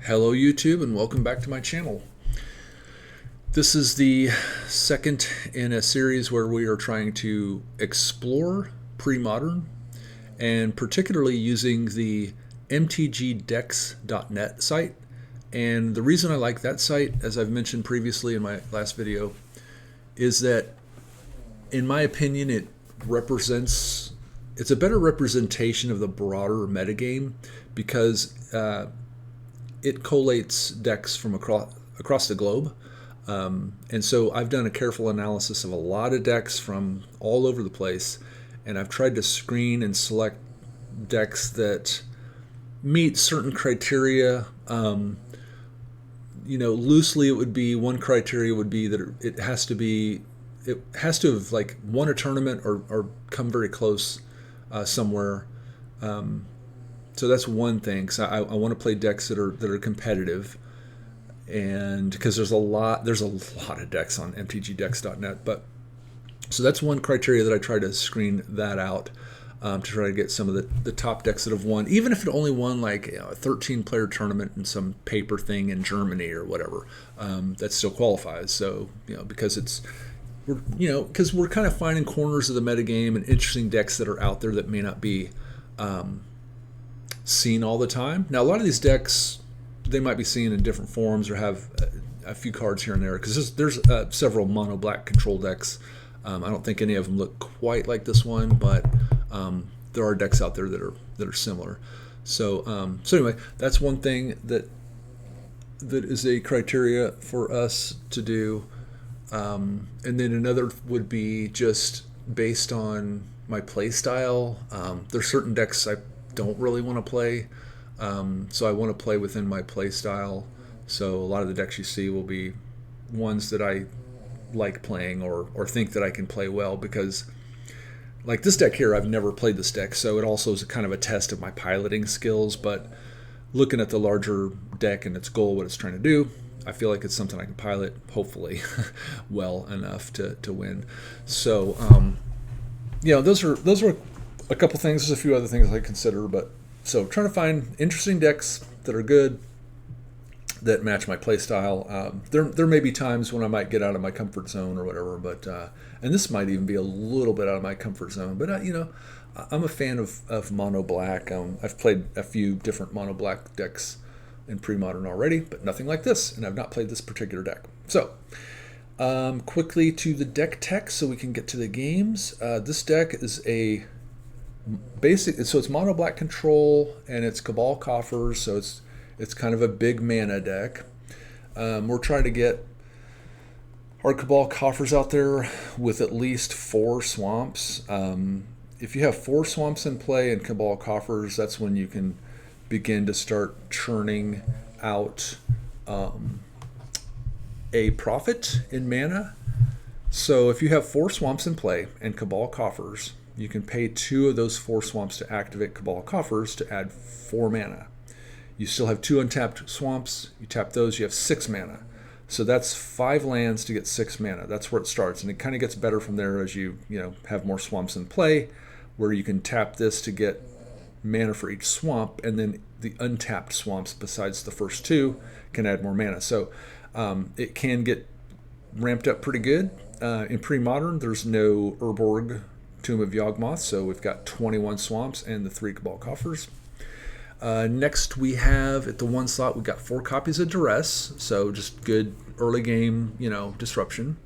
Hello YouTube and welcome back to my channel. This is the second in a series where we are trying to explore Premodern and particularly using the mtgdex.net site. And the reason I like that site, as I've mentioned previously in my last video, is that in my opinion it's a better representation of the broader metagame because it collates decks from across the globe. And so I've done a careful analysis of a lot of decks from all over the place, and I've tried to screen and select decks that meet certain criteria. Loosely it would be, one criteria would be that it has to have like won a tournament or come very close somewhere. So that's one thing, because I want to play decks that are competitive, and because there's a lot of decks on mtgdex.net. But so that's one criteria that I try to screen that out to try to get some of the top decks that have won, even if it only won like a 13-player tournament in some paper thing in Germany or whatever. That still qualifies. So because we're kind of finding corners of the metagame and interesting decks that are out there that may not be seen all the time. Now, a lot of these decks, they might be seen in different forms or have a few cards here and there, because there's several mono black control decks. I don't think any of them look quite like this one, but there are decks out there that are similar. So anyway, that's one thing that is a criteria for us to do. And then another would be just based on my play style. There's certain decks I don't really want to play, so I want to play within my play style. So a lot of the decks you see will be ones that I like playing or think that I can play well, because like this deck here, I've never played this deck, so it also is kind of a test of my piloting skills. But looking at the larger deck and its goal, what it's trying to do, I feel like it's something I can pilot, hopefully, well enough to win. So those are a couple things. There's a few other things I consider, but so trying to find interesting decks that are good, that match my play style. There may be times when I might get out of my comfort zone or whatever, but and this might even be a little bit out of my comfort zone. But I'm a fan of mono black. I've played a few different mono black decks in Premodern already, but nothing like this, and I've not played this particular deck. So quickly to the deck tech so we can get to the games. This deck is a so it's mono black control, and it's Cabal Coffers, so it's kind of a big mana deck. We're trying to get our Cabal Coffers out there with at least 4 swamps. If you have 4 swamps in play in Cabal Coffers, that's when you can begin to start churning out a profit in mana. So if you have 4 swamps in play in Cabal Coffers, you can pay 2 of those 4 swamps to activate Cabal Coffers to add 4 mana. You still have 2 untapped swamps. You tap those, you have 6 mana. So that's 5 lands to get 6 mana. That's where it starts, and it kind of gets better from there as you have more swamps in play, where you can tap this to get mana for each swamp, and then the untapped swamps besides the first 2 can add more mana. So it can get ramped up pretty good. In Premodern, there's no Urborg Tomb of Yawgmoth, so we've got 21 swamps and the 3 Cabal Coffers. Next we have, at the 1 slot, we've got 4 copies of Duress, so just good early game, disruption.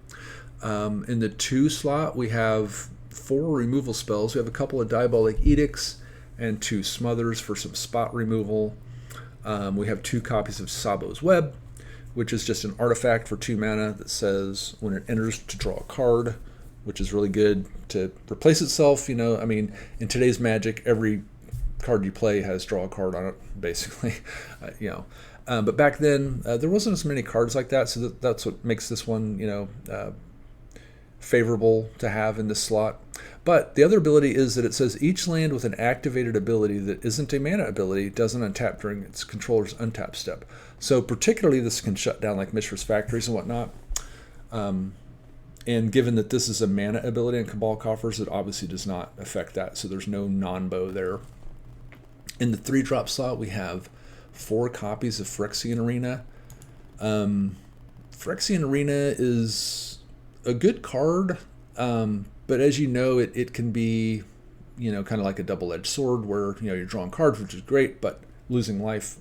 In the 2 slot, we have 4 removal spells. We have a couple of Diabolic Edicts and 2 Smothers for some spot removal. We have 2 copies of Sabo's Web, which is just an artifact for 2 mana that says when it enters to draw a card, which is really good to replace itself. In today's Magic, every card you play has draw a card on it, basically. But back then, there wasn't as many cards like that, so that's what makes this one, favorable to have in this slot. But the other ability is that it says each land with an activated ability that isn't a mana ability doesn't untap during its controller's untap step. So particularly this can shut down like Mishra's Factories and whatnot. And given that this is a mana ability in Cabal Coffers, it obviously does not affect that, so there's no non-bow there. In the 3-drop slot, we have 4 copies of Phyrexian Arena. Phyrexian Arena is a good card, but as you know, it can be, kind of like a double-edged sword where, you're drawing cards, which is great, but losing life,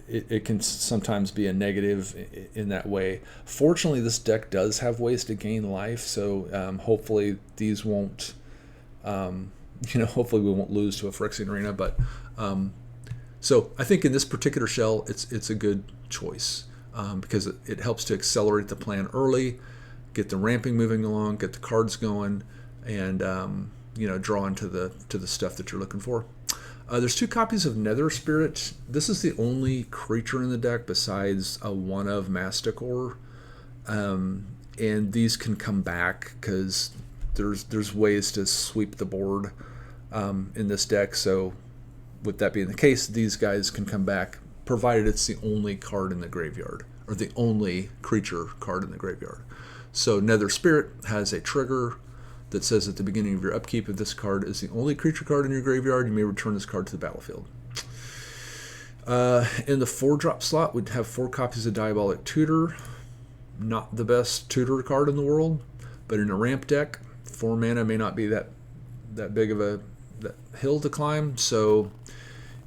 it can sometimes be a negative in that way. Fortunately, this deck does have ways to gain life, so hopefully these won't, hopefully we won't lose to a Phyrexian Arena, but so I think in this particular shell, it's a good choice because it helps to accelerate the plan early, get the ramping moving along, get the cards going, and draw into the stuff that you're looking for. There's 2 copies of Nether Spirit. This is the only creature in the deck besides a 1 of Masticore, and these can come back because there's ways to sweep the board in this deck. So with that being the case, these guys can come back provided it's the only card in the graveyard, or the only creature card in the graveyard. So Nether Spirit has a trigger that says at the beginning of your upkeep, if this card is the only creature card in your graveyard, you may return this card to the battlefield. In the 4-drop slot, we'd have 4 copies of Diabolic Tutor. Not the best tutor card in the world, but in a ramp deck, 4 mana may not be that big of a hill to climb. So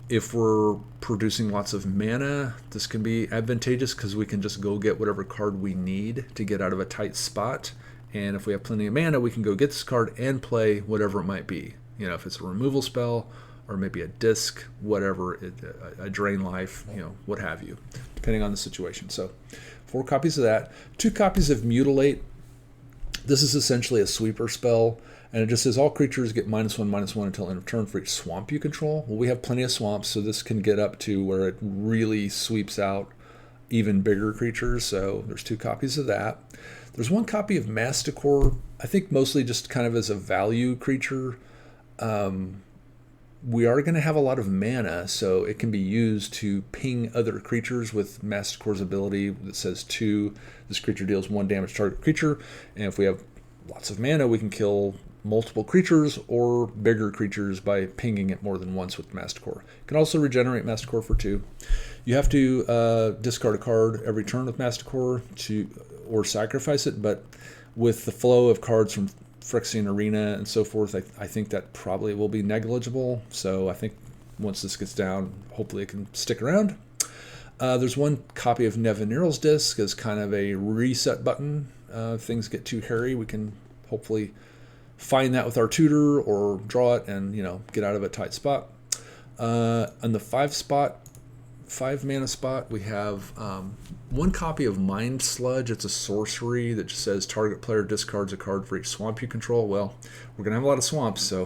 if we're producing lots of mana, this can be advantageous because we can just go get whatever card we need to get out of a tight spot. And if we have plenty of mana, we can go get this card and play whatever it might be. If it's a removal spell or maybe a disc, whatever, a drain life, what have you, depending on the situation. So 4 copies of that. 2 copies of Mutilate. This is essentially a sweeper spell, and it just says all creatures get -1/-1 until end of turn for each swamp you control. Well, we have plenty of swamps, so this can get up to where it really sweeps out even bigger creatures. So there's 2 copies of that. There's 1 copy of Masticore, I think mostly just kind of as a value creature. We are going to have a lot of mana, so it can be used to ping other creatures with Masticore's ability that says 2. This creature deals 1 damage to target creature, and if we have lots of mana, we can kill multiple creatures or bigger creatures by pinging it more than once with Masticore. You can also regenerate Masticore for 2. You have to discard a card every turn with Masticore or sacrifice it, but with the flow of cards from Phyrexian Arena and so forth, I think that probably will be negligible. So I think once this gets down, hopefully it can stick around. There's 1 copy of Nevinyrral's Disc as kind of a reset button. If things get too hairy, we can hopefully find that with our tutor or draw it and get out of a tight spot. On the 5 mana spot, we have 1 copy of Mind Sludge. It's a sorcery that just says target player discards a card for each swamp you control. Well, we're going to have a lot of swamps, so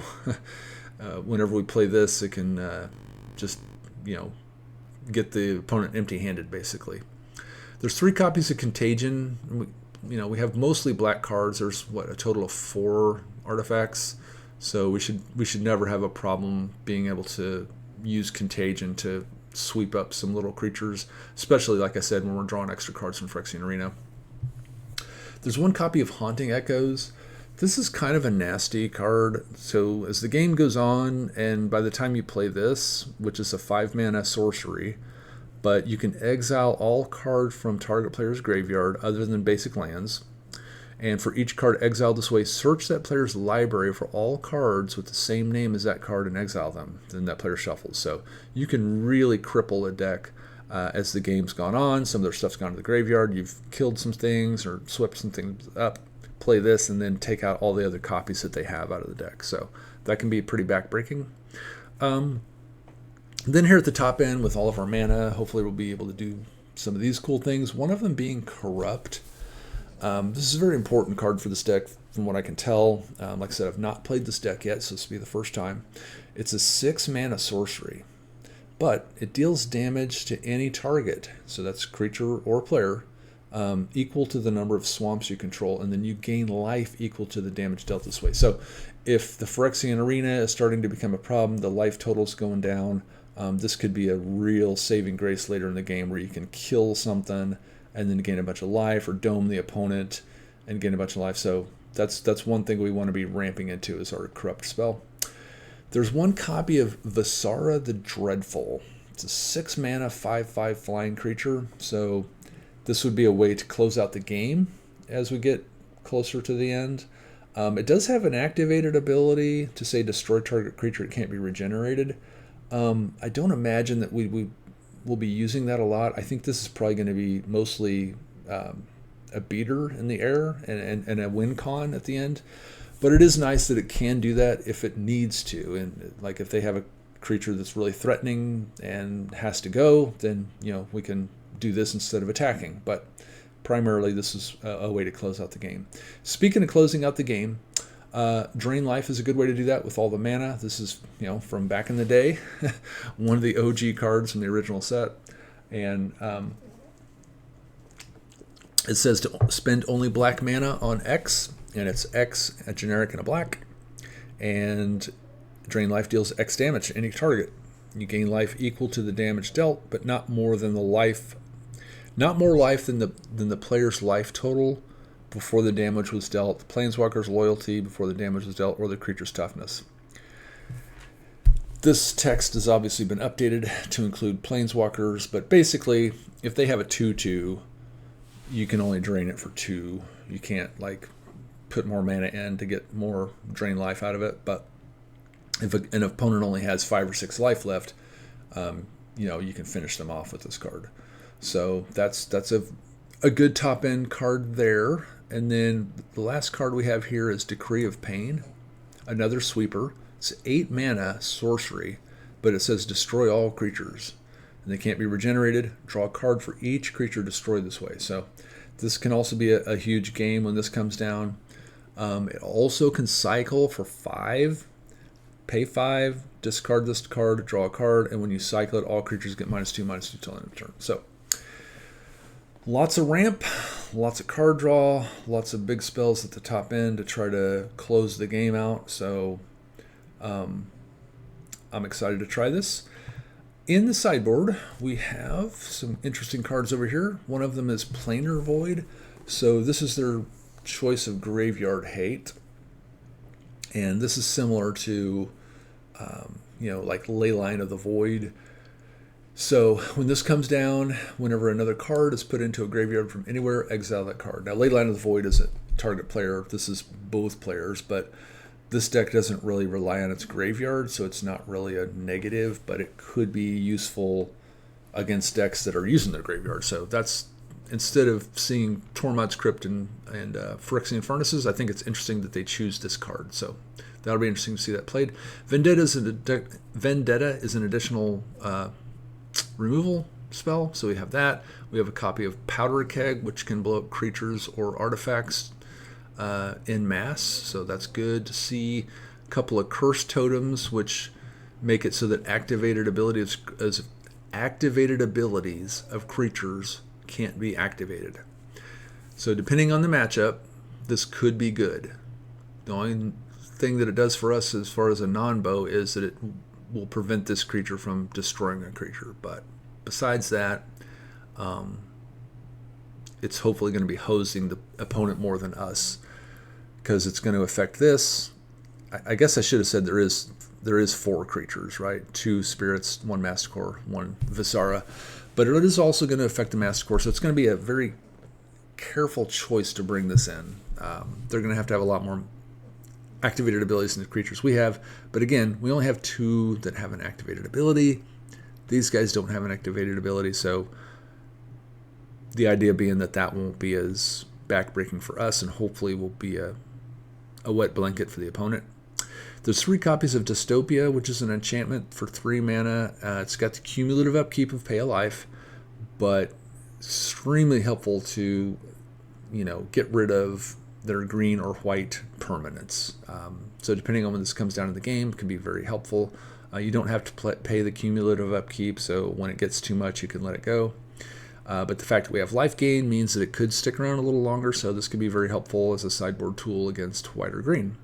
whenever we play this, it can just, get the opponent empty-handed, basically. There's 3 copies of Contagion. We have mostly black cards. There's, a total of 4 artifacts. So we should never have a problem being able to use Contagion to sweep up some little creatures, especially, like I said, when we're drawing extra cards from Phyrexian Arena. There's 1 copy of Haunting Echoes. This is kind of a nasty card. So as the game goes on, and by the time you play this, which is a 5 mana sorcery, but you can exile all cards from target player's graveyard other than basic lands. And for each card exiled this way, search that player's library for all cards with the same name as that card and exile them. Then that player shuffles. So you can really cripple a deck as the game's gone on. Some of their stuff's gone to the graveyard. You've killed some things or swept some things up. Play this and then take out all the other copies that they have out of the deck. So that can be pretty backbreaking. Then here at the top end with all of our mana, hopefully we'll be able to do some of these cool things. One of them being Corrupt. This is a very important card for this deck from what I can tell. Like I said, I've not played this deck yet, so this will be the first time. It's a 6 mana sorcery, but it deals damage to any target. So that's creature or player. Equal to the number of swamps you control, and then you gain life equal to the damage dealt this way. So if the Phyrexian Arena is starting to become a problem, the life total's going down, this could be a real saving grace later in the game where you can kill something and then gain a bunch of life, or dome the opponent and gain a bunch of life. So that's one thing we want to be ramping into is our Corrupt spell. There's 1 copy of Visara the Dreadful. It's a 6 mana 5/5 flying creature, so this would be a way to close out the game as we get closer to the end. It does have an activated ability to say destroy target creature, it can't be regenerated. I don't imagine that we will be using that a lot. I think this is probably going to be mostly a beater in the air and a win con at the end. But it is nice that it can do that if it needs to. And like if they have a creature that's really threatening and has to go, then we can do this instead of attacking. But primarily this is a way to close out the game. Speaking of closing out the game, Drain Life is a good way to do that with all the mana. This is from back in the day, one of the OG cards from the original set. And it says to spend only black mana on X, and it's X, a generic, and a black. And Drain Life deals X damage to any target. You gain life equal to the damage dealt, but not more than the life, not more life than the player's life total before the damage was dealt, the Planeswalker's loyalty before the damage was dealt, or the creature's toughness. This text has obviously been updated to include Planeswalkers, but basically, if they have a 2/2, you can only drain it for 2. You can't put more mana in to get more drain life out of it. But if an opponent only has 5 or 6 life left, you can finish them off with this card. So that's a good top end card there. And then the last card we have here is Decree of Pain, another sweeper. It's 8 mana sorcery, but it says destroy all creatures, and they can't be regenerated. Draw a card for each creature destroyed this way. So this can also be a huge game when this comes down. It also can cycle for 5. Pay 5, discard this card, draw a card, and when you cycle it, all creatures get -2/-2 till end of turn. So lots of ramp, lots of card draw, lots of big spells at the top end to try to close the game out. So I'm excited to try this. In the sideboard, we have some interesting cards over here. One of them is Planar Void. So this is their choice of Graveyard Hate. And this is similar to, like Leyline of the Void. So when this comes down, whenever another card is put into a graveyard from anywhere, exile that card. Now, Leyline of the Void is a target player. This is both players, but this deck doesn't really rely on its graveyard, so it's not really a negative, but it could be useful against decks that are using their graveyard. So that's, instead of seeing Tormod's Crypt and Phyrexian Furnaces, I think it's interesting that they choose this card. So that'll be interesting to see that played. Vendetta is an additional removal spell, so we have that. We have a copy of Powder Keg, which can blow up creatures or artifacts in mass, so that's good to see. A couple of Curse Totems, which make it so that activated abilities of creatures can't be activated. So depending on the matchup, this could be good. The only thing that it does for us as far as a non-bow is that it will prevent this creature from destroying a creature. But besides that, it's hopefully going to be hosing the opponent more than us, because it's going to affect this. I guess I should have said there is 4 creatures, right? 2 spirits, 1 Masticore, 1 Visara. But it is also going to affect the Masticore, so it's going to be a very careful choice to bring this in. They're going to have a lot more activated abilities than the creatures we have. But again, we only have 2 that have an activated ability. These guys don't have an activated ability, so the idea being that won't be as backbreaking for us, and hopefully will be a wet blanket for the opponent. There's 3 copies of Dystopia, which is an enchantment for 3 mana. It's got the cumulative upkeep of Pay a Life, but extremely helpful to, get rid of their green or white permanents. So depending on when this comes down in the game, it can be very helpful. You don't have to pay the cumulative upkeep, so when it gets too much, you can let it go. But the fact that we have life gain means that it could stick around a little longer, so this could be very helpful as a sideboard tool against white or green.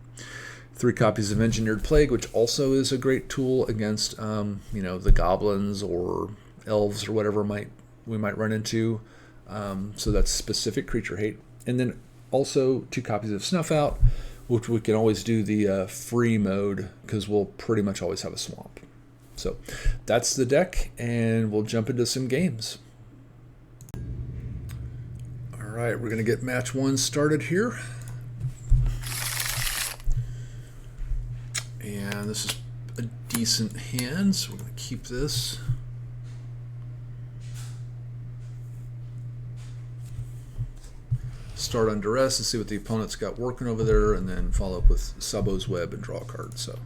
3 copies of Engineered Plague, which also is a great tool against, the goblins or elves or whatever we might run into. So that's specific creature hate. And then also 2 copies of Snuff Out, which we can always do the free mode, because we'll pretty much always have a swamp. So that's the deck, and we'll jump into some games. All right, we're going to get match 1 started here. And this is a decent hand, so we're going to keep this. Start on duress to see what the opponent's got working over there, and then follow up with Sabo's Web and draw a card. So,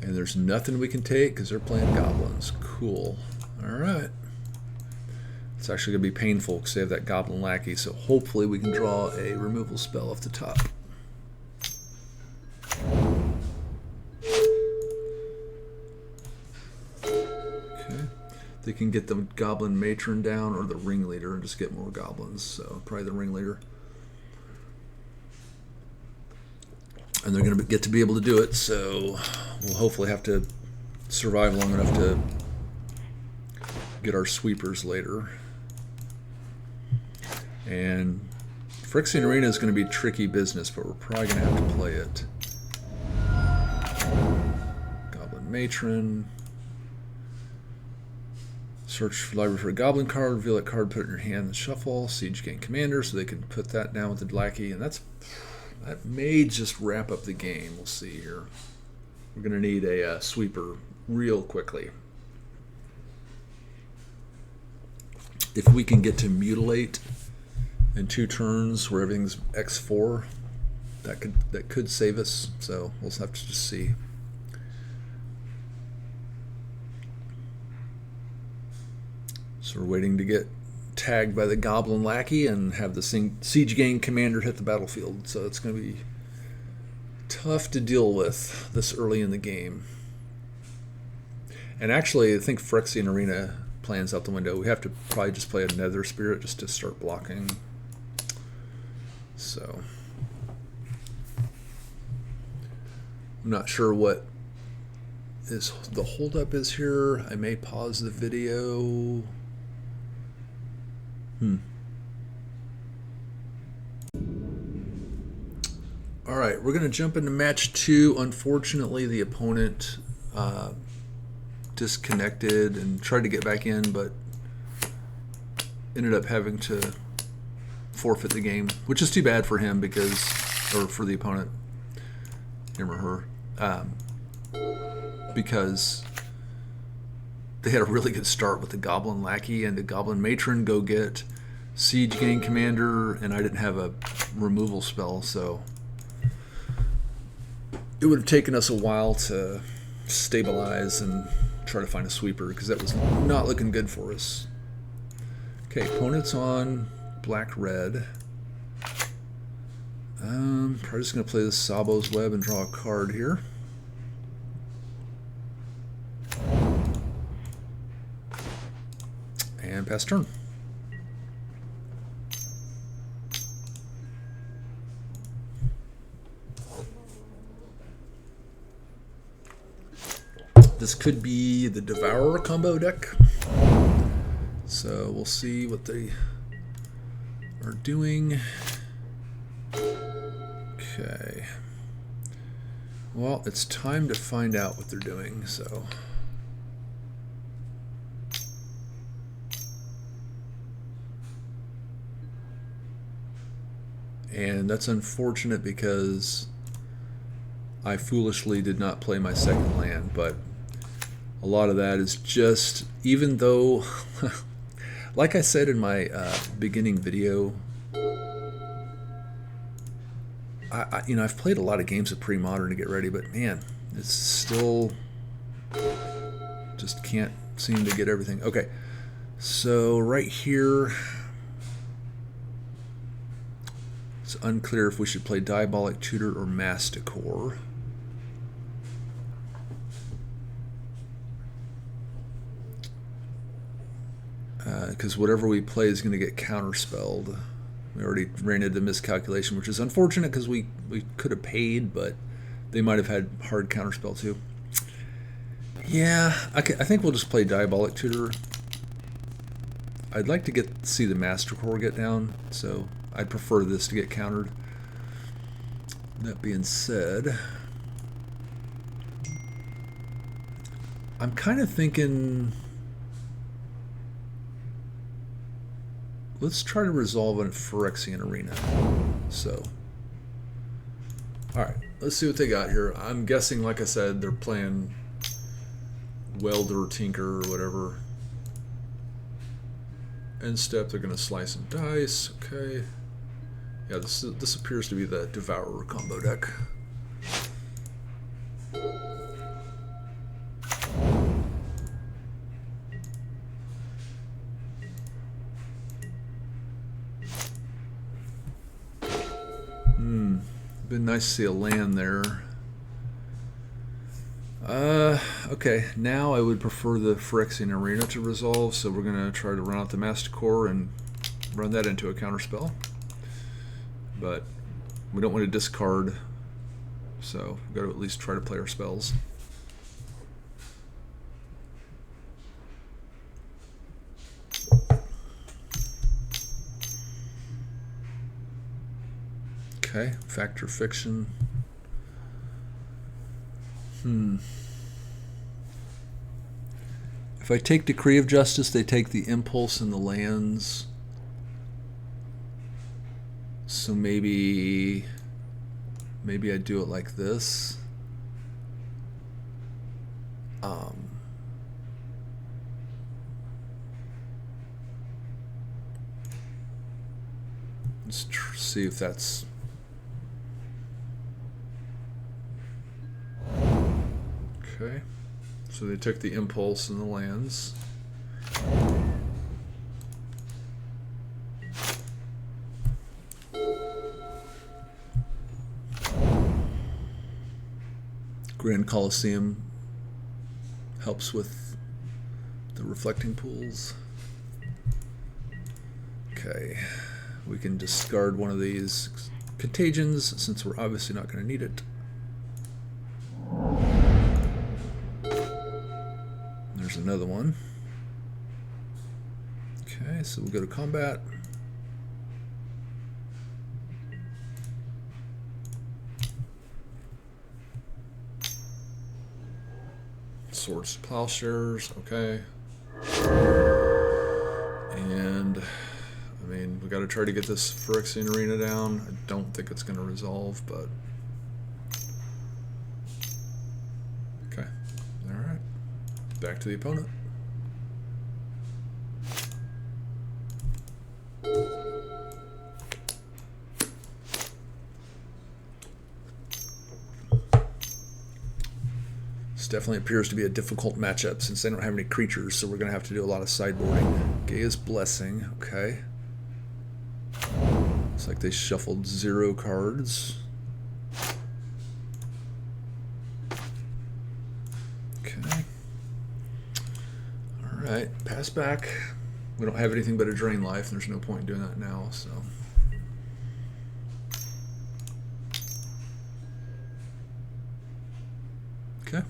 and there's nothing we can take because they're playing goblins. Cool. All right. It's actually going to be painful because they have that goblin lackey, so hopefully we can draw a removal spell off the top. Okay. They can get the goblin matron down or the ringleader and just get more goblins, so probably the ringleader. And they're going to get to be able to do it, so we'll hopefully have to survive long enough to get our sweepers later. And Phyrexian Arena is going to be tricky business, but we're probably going to have to play it. Goblin Matron. Search for library for a goblin card, reveal that card, put it in your hand, and shuffle. Siege Gang Commander, so they can put that down with the lackey, and that may just wrap up the game. We'll see here. We're going to need a sweeper real quickly. If we can get to mutilate in 2 turns where everything's X4, that could save us, so we'll have to just see. So we're waiting to get tagged by the Goblin Lackey and have the Siege Gang Commander hit the battlefield, so it's going to be tough to deal with this early in the game. And actually, I think Phyrexian Arena plans out the window. We have to probably just play a Nether Spirit just to start blocking. So I'm not sure what is the holdup is here. I may pause the video. All right, we're going to jump into match 2. Unfortunately, the opponent disconnected and tried to get back in, but ended up having to forfeit the game, which is too bad for him or for the opponent, him or her, because they had a really good start with the Goblin Lackey and the Goblin Matron go get Siege Gang Commander, and I didn't have a removal spell, so it would have taken us a while to stabilize and try to find a sweeper, because that was not looking good for us. Okay, opponent's on black-red. Probably just going to play this Sabo's Web and draw a card here. And pass turn. This could be the Devourer combo deck. So we'll see what they are doing. Okay. Well, it's time to find out what they're doing, so. And that's unfortunate because I foolishly did not play my second land, but a lot of that is just, even though, like I said in my beginning video, I've played a lot of games of Premodern to get ready, but man, it's still just can't seem to get everything. Okay, so right here, it's unclear if we should play Diabolic Tutor or Masticore. Because whatever we play is going to get counterspelled. We already ran into miscalculation, which is unfortunate because we could have paid, but they might have had hard counterspell too. Yeah, I think we'll just play Diabolic Tutor. I'd like to see the Masticore get down, so I'd prefer this to get countered. That being said, I'm kind of thinking let's try to resolve a Phyrexian arena. So, alright, let's see what they got here. I'm guessing, like I said, they're playing Welder, Tinker, or whatever. End step, they're going to slice some dice. Okay. Yeah, this appears to be the Devourer combo deck. Been nice to see a land there. Okay, now I would prefer the Phyrexian Arena to resolve, so we're going to try to run out the Masticore and run that into a counterspell. But we don't want to discard, so we've got to at least try to play our spells. Okay, Factor Fiction. If I take Decree of Justice, they take the Impulse and the lands. So maybe I do it like this. Let's see if that's... Okay, so they took the Impulse and the lands. Grand Coliseum helps with the reflecting pools. Okay, we can discard one of these contagions since we're obviously not going to need it. There's another one. Okay, so we'll go to combat. Swords to Plowshares, okay. And I mean, we got to try to get this Phyrexian Arena down. I don't think it's going to resolve, but okay. All right. Back to the opponent. This definitely appears to be a difficult matchup since they don't have any creatures, so we're going to have to do a lot of sideboarding. Gaia's Blessing, okay. Looks like they shuffled 0 cards. Okay. Alright, pass back. We don't have anything but a Drain Life, and there's no point in doing that now, so... Okay.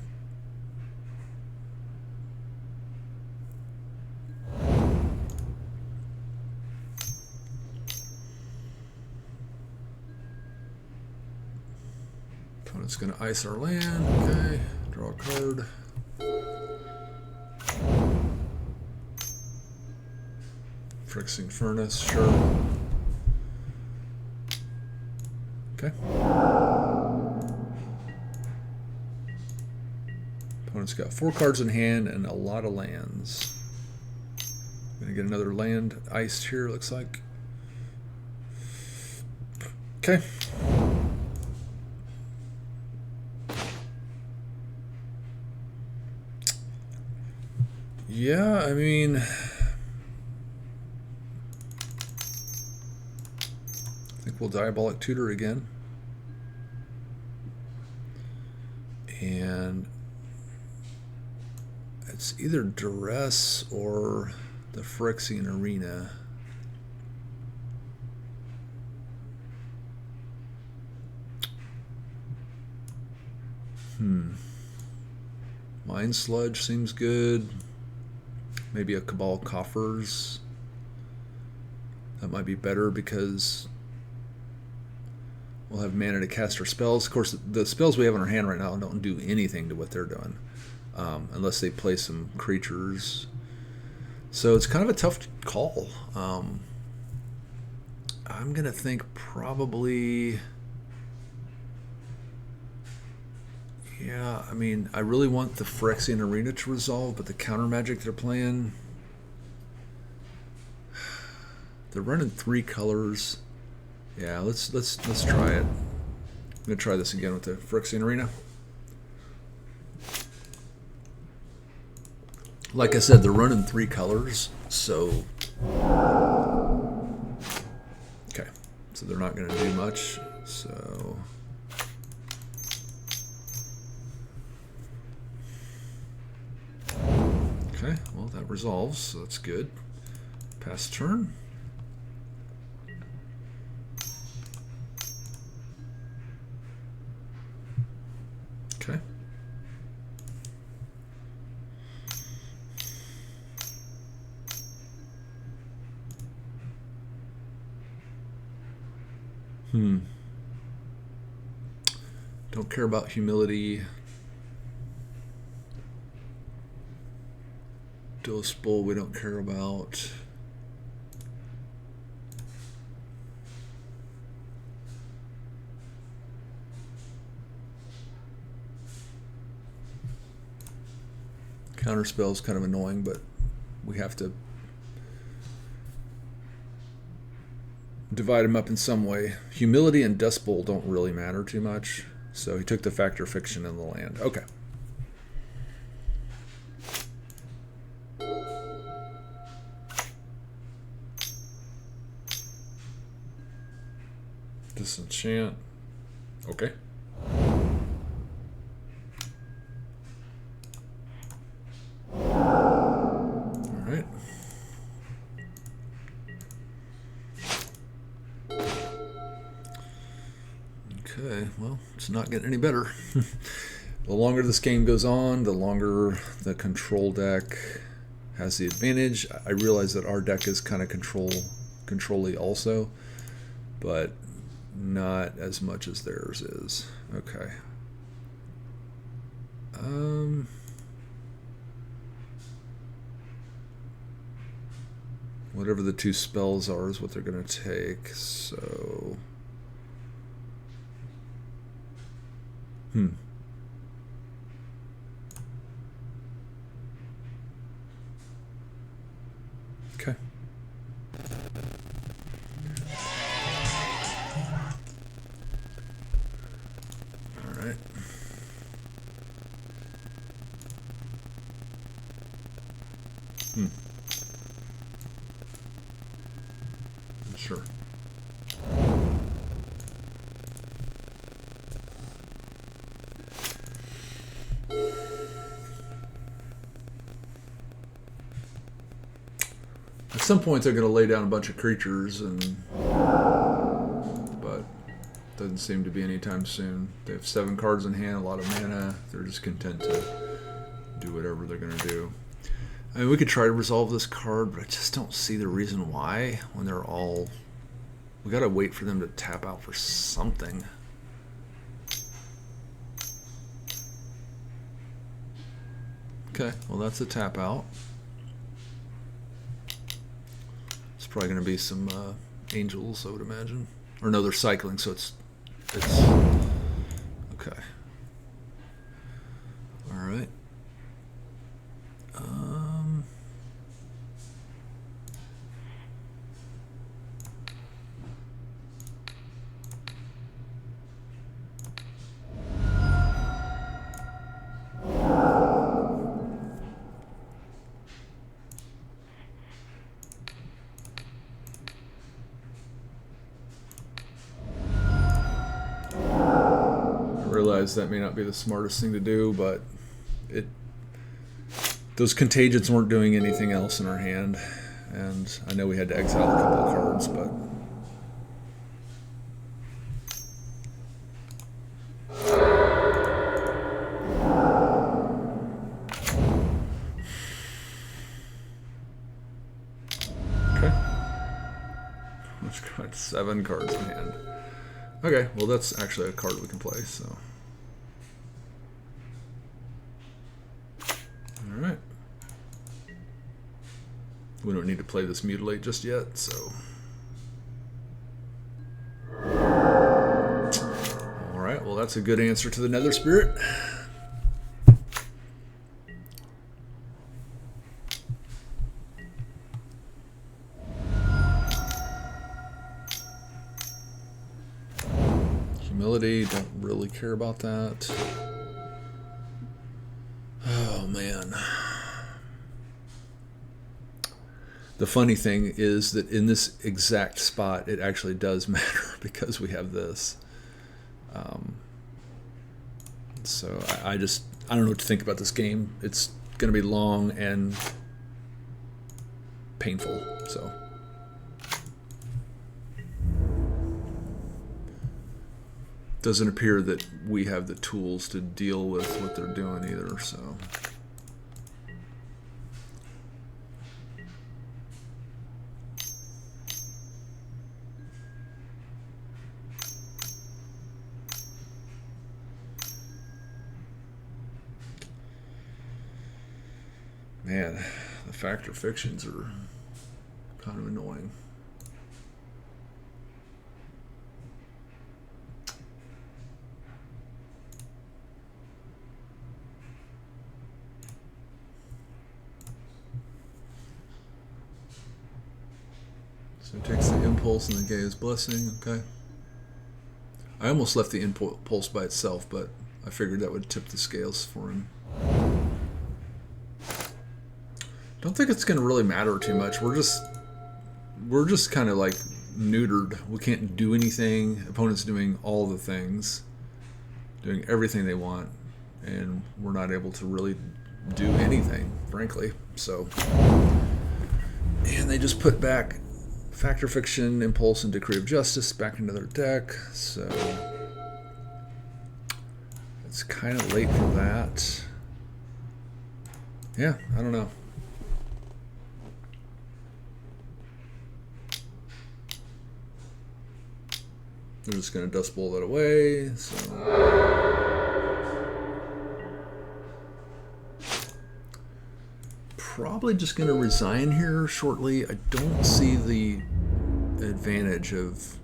Opponent's going to ice our land. Okay. Draw a card. Phyrexian Furnace, sure. Okay. Opponent's got 4 cards in hand and a lot of lands. Gonna get another land iced here, looks like. Okay. Yeah, I mean, I think we'll Diabolic Tutor again. And it's either Duress or the Phyrexian Arena. Mind Sludge seems good. Maybe a Cabal Coffers. That might be better because, we'll have mana to cast our spells. Of course, the spells we have in our hand right now don't do anything to what they're doing, unless they play some creatures. So it's kind of a tough call. I'm going to think probably... Yeah, I mean, I really want the Phyrexian Arena to resolve, but the counter magic they're playing... They're running 3 colors. Yeah, let's try it. I'm going to try this again with the Phyrexian Arena. Like I said, they're running 3 colors, so... Okay, so they're not going to do much, so... Okay, well that resolves, so that's good. Pass turn. Okay. Don't care about humility. Dose Bowl we don't care about. Counterspell is kind of annoying, but we have to divide them up in some way. Humility and Dust Bowl don't really matter too much, so he took the Factor Fiction in the land. Okay. Disenchant. Okay. Alright. Okay, well, it's not getting any better. The longer this game goes on, the longer the control deck has the advantage. I realize that our deck is kind of control-y also, but not as much as theirs is. Okay. Whatever the 2 spells are is what they're going to take, so... Okay. Alright. Sure. At some point they're going to lay down a bunch of creatures, but doesn't seem to be anytime soon. They have 7 cards in hand, a lot of mana. They're just content to do whatever they're going to do. I mean, we could try to resolve this card, but I just don't see the reason why when they're all... We got to wait for them to tap out for something. Okay, well that's a tap out. It's probably going to be some angels, I would imagine. Or no, they're cycling, so it's okay. All right. That may not be the smartest thing to do, but those contagions weren't doing anything else in our hand, and I know we had to exile a couple of cards, but okay. Let's got 7 cards in hand. Okay, well that's actually a card we can play, so. Alright. We don't need to play this Mutilate just yet, so. Alright, well that's a good answer to the Nether Spirit. Humility, don't really care about that. Oh man. The funny thing is that in this exact spot, it actually does matter because we have this. So I don't know what to think about this game. It's going to be long and painful. So doesn't appear that we have the tools to deal with what they're doing either. So. Man, the fact or fictions are kind of annoying. So it takes the impulse and the Gaia's blessing, okay. I almost left the impulse by itself, but I figured that would tip the scales for him. Don't think it's going to really matter too much. We're just kind of like neutered. We can't do anything. Opponent's doing all the things, doing everything they want, and we're not able to really do anything, frankly. So, and they just put back Fact or Fiction, Impulse, and Decree of Justice back into their deck. So it's kind of late for that. Yeah, I don't know. They're just going to Dust Bowl that away. So. Probably just going to resign here shortly. I don't see the advantage of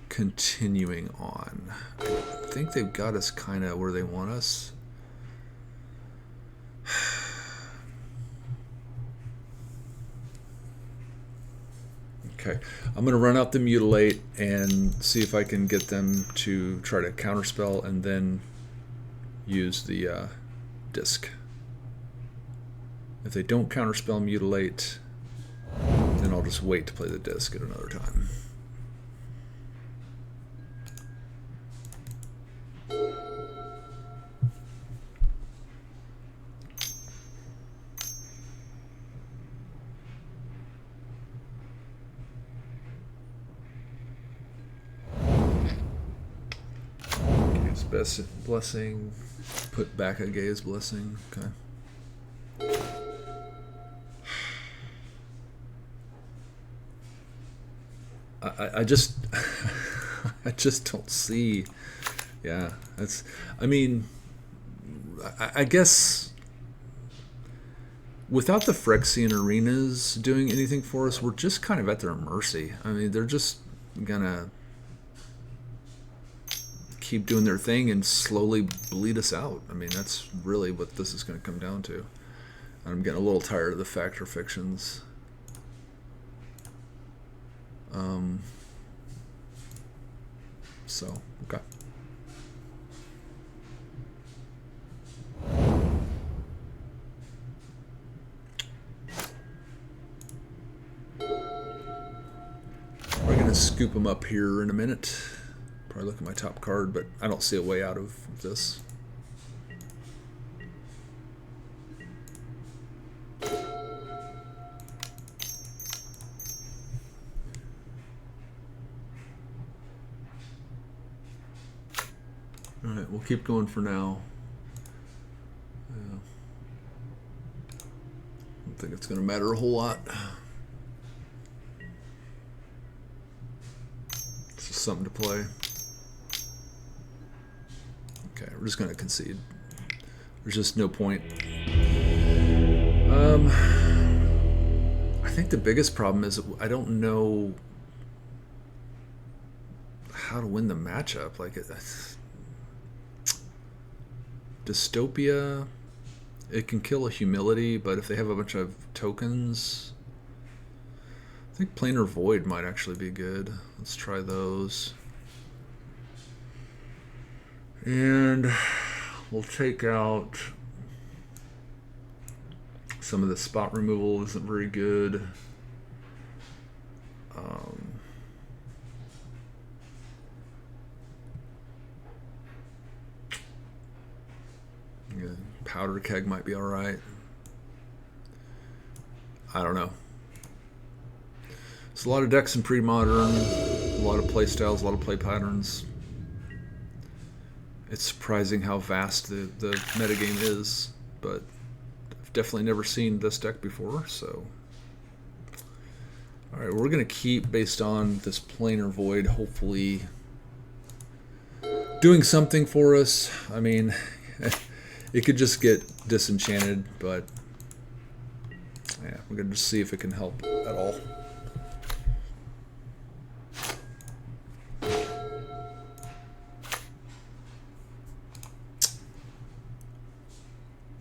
continuing on. I think they've got us kind of where they want us. Okay, I'm going to run out the Mutilate and see if I can get them to try to counterspell and then use the disc. If they don't counterspell Mutilate, then I'll just wait to play the disc at another time. Gaia's blessing, put back a Gaia's blessing, okay. I just I just don't see. Yeah, that's. I mean, I guess without the Phyrexian arenas doing anything for us, we're just kind of at their mercy. I mean, they're just gonna keep doing their thing and slowly bleed us out. I mean, that's really what this is going to come down to. I'm getting a little tired of the Fact or Fictions. So, okay. We're going to scoop them up here in a minute. Probably look at my top card, but I don't see a way out of this. Alright, we'll keep going for now. Yeah. I don't think it's going to matter a whole lot. Let's just something to play. Okay, we're just going to concede. There's just no point. I think the biggest problem is I don't know how to win the matchup. Like, Dystopia, it can kill a Humility, but if they have a bunch of tokens, I think Planar Void might actually be good. Let's try those. And we'll take out some of the spot removal. Isn't very good. Yeah, Powder Keg might be alright. I don't know. There's a lot of decks in Premodern, a lot of play styles, a lot of play patterns. It's surprising how vast the metagame is, but I've definitely never seen this deck before, so. Alright, we're going to keep based on this Planar Void, hopefully doing something for us. I mean, it could just get disenchanted, but yeah, we're going to just see if it can help at all.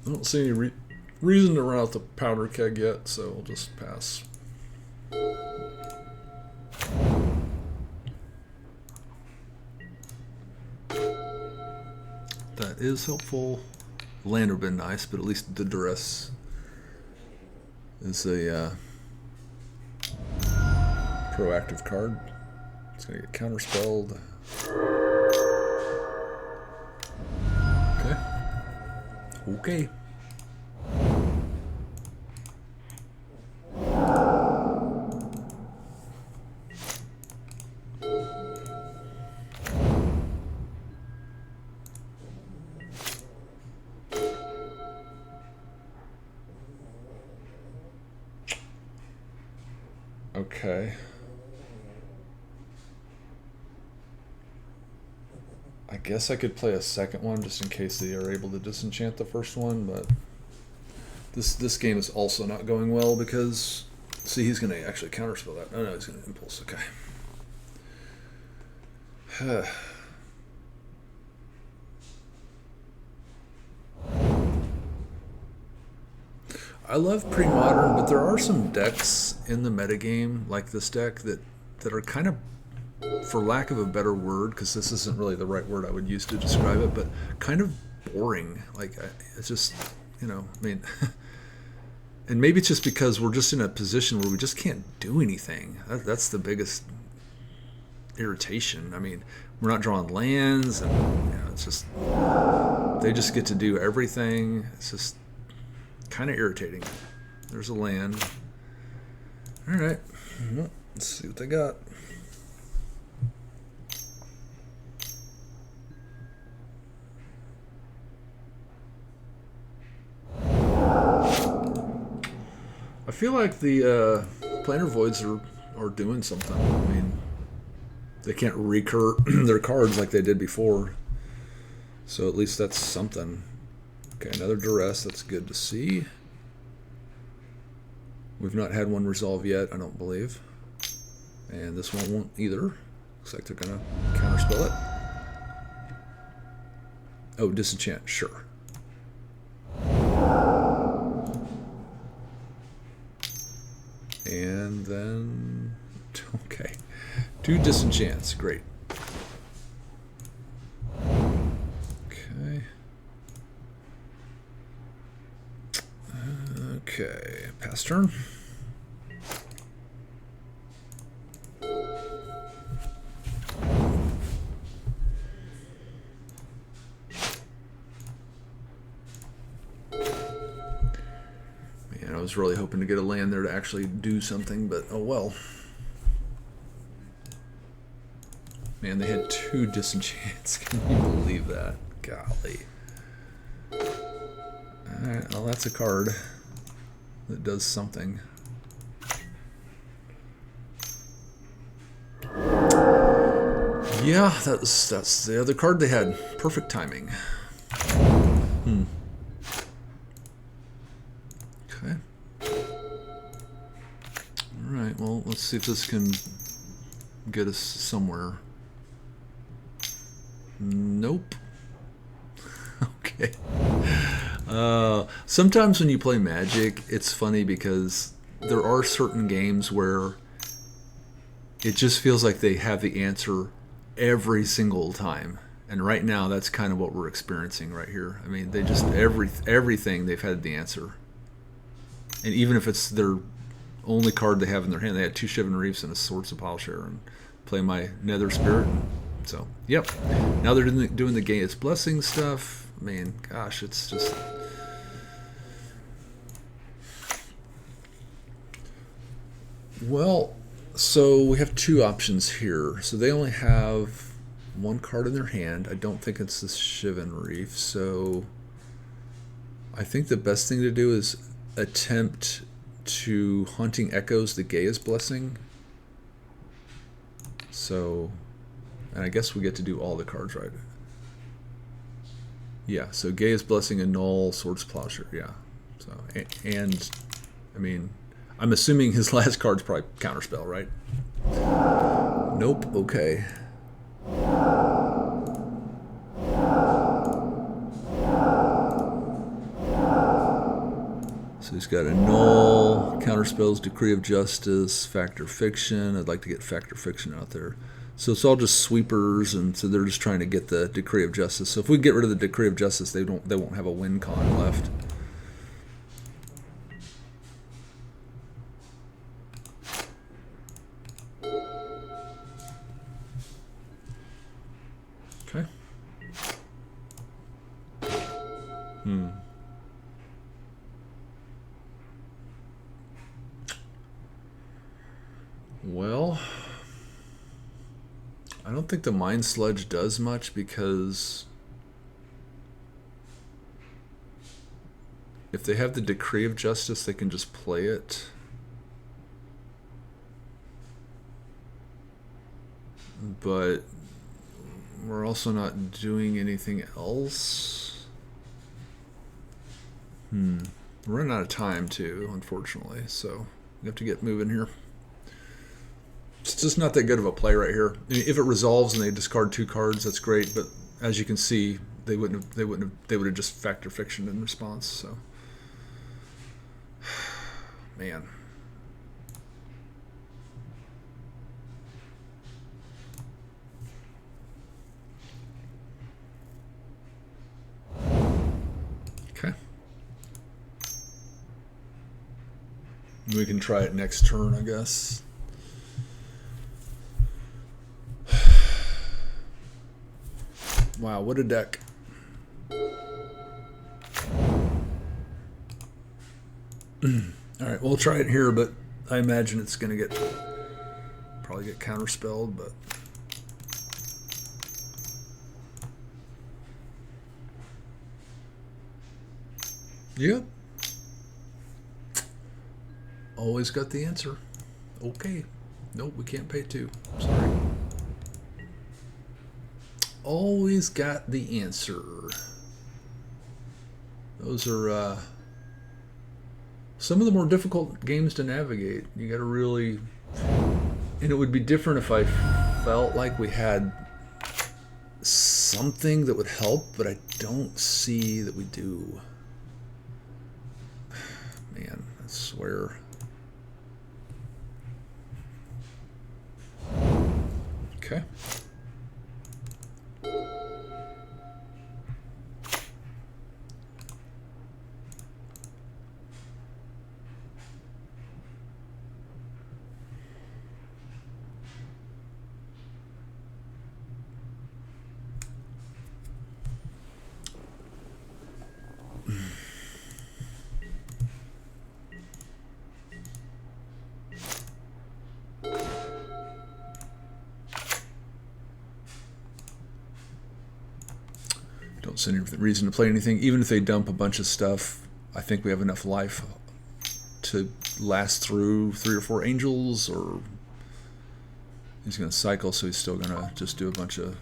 I don't see any reason to run out the Powder Keg yet, so we'll just pass. That is helpful. Land would have been nice, but at least the Duress is a proactive card. It's going to get counterspelled. Okay. Okay. Okay. I guess I could play a second one just in case they are able to disenchant the first one, but this game is also not going well because, see, he's going to actually counterspell that. Oh no, he's going to impulse. Okay. I love Premodern, but there are some decks in the metagame, like this deck, that are kind of, for lack of a better word, because this isn't really the right word I would use to describe it, but kind of boring. Like, it's just, you know, I mean, and maybe it's just because we're just in a position where we just can't do anything. That's the biggest irritation. I mean, we're not drawing lands, and you know, it's just, they just get to do everything. It's just kind of irritating. There's a land. All right, let's see what they got. I feel like the Planar Voids are doing something. I mean, they can't recur their cards like they did before, so at least that's something. Okay, another Duress. That's good to see. We've not had one resolve yet, I don't believe. And this one won't either. Looks like they're going to counterspell it. Oh, disenchant, sure. And then, okay, 2 disenchants, great. Okay. Okay, pass turn. Man, I was really hoping to get a land there to actually do something, but oh well. Man, they had 2 disenchants. Can you believe that? Golly. Alright, well, that's a card that does something. Yeah, that's the other card they had. Perfect timing. Okay. Alright, well, let's see if this can get us somewhere. Nope. Okay. Sometimes when you play Magic, it's funny because there are certain games where it just feels like they have the answer every single time. And right now, that's kind of what we're experiencing right here. I mean, they just, everything, they've had the answer. And even if it's their only card they have in their hand, they had 2 Shivan Reefs and a Swords of Plowshare, and play my Nether Spirit. So, yep. Now they're doing the Gaius Blessing stuff. Man, gosh, it's just... Well, so we have 2 options here. So they only have 1 card in their hand. I don't think it's the Shivan Reef. So I think the best thing to do is attempt to Haunting Echoes the Gaia's Blessing. So, and I guess we get to do all the cards, right? Yeah, so Gaia's Blessing, Annul, Swords Plowshare, yeah. So, and I mean, I'm assuming his last card's probably Counterspell, right? Nope, okay. So he's got Annul, Counterspells, Decree of Justice, Factor Fiction. I'd like to get Factor Fiction out there. So it's all just sweepers, and so they're just trying to get the Decree of Justice. So if we get rid of the Decree of Justice, they won't have a win con left. Okay. Well, I don't think the Mind Sludge does much because if they have the Decree of Justice, they can just play it. But we're also not doing anything else. We're running out of time too, unfortunately, so we have to get moving here. It's just not that good of a play right here. I mean, if it resolves and they discard 2 cards, that's great. But as you can see, they would have just Factor Fiction in response. So, man. Okay. We can try it next turn, I guess. Wow, what a deck. Alright, we'll try it here, but I imagine it's going to probably get counterspelled, but... Yep. Always got the answer. Okay. Nope, we can't pay 2. Sorry. Always got the answer. Those are some of the more difficult games to navigate. You got to really... And it would be different if I felt like we had something that would help, but I don't see that we do. Man, I swear. Okay. Don't see any reason to play anything. Even if they dump a bunch of stuff, I think we have enough life to last through 3 or 4 angels, or He's going to cycle, so he's still going to just do a bunch of...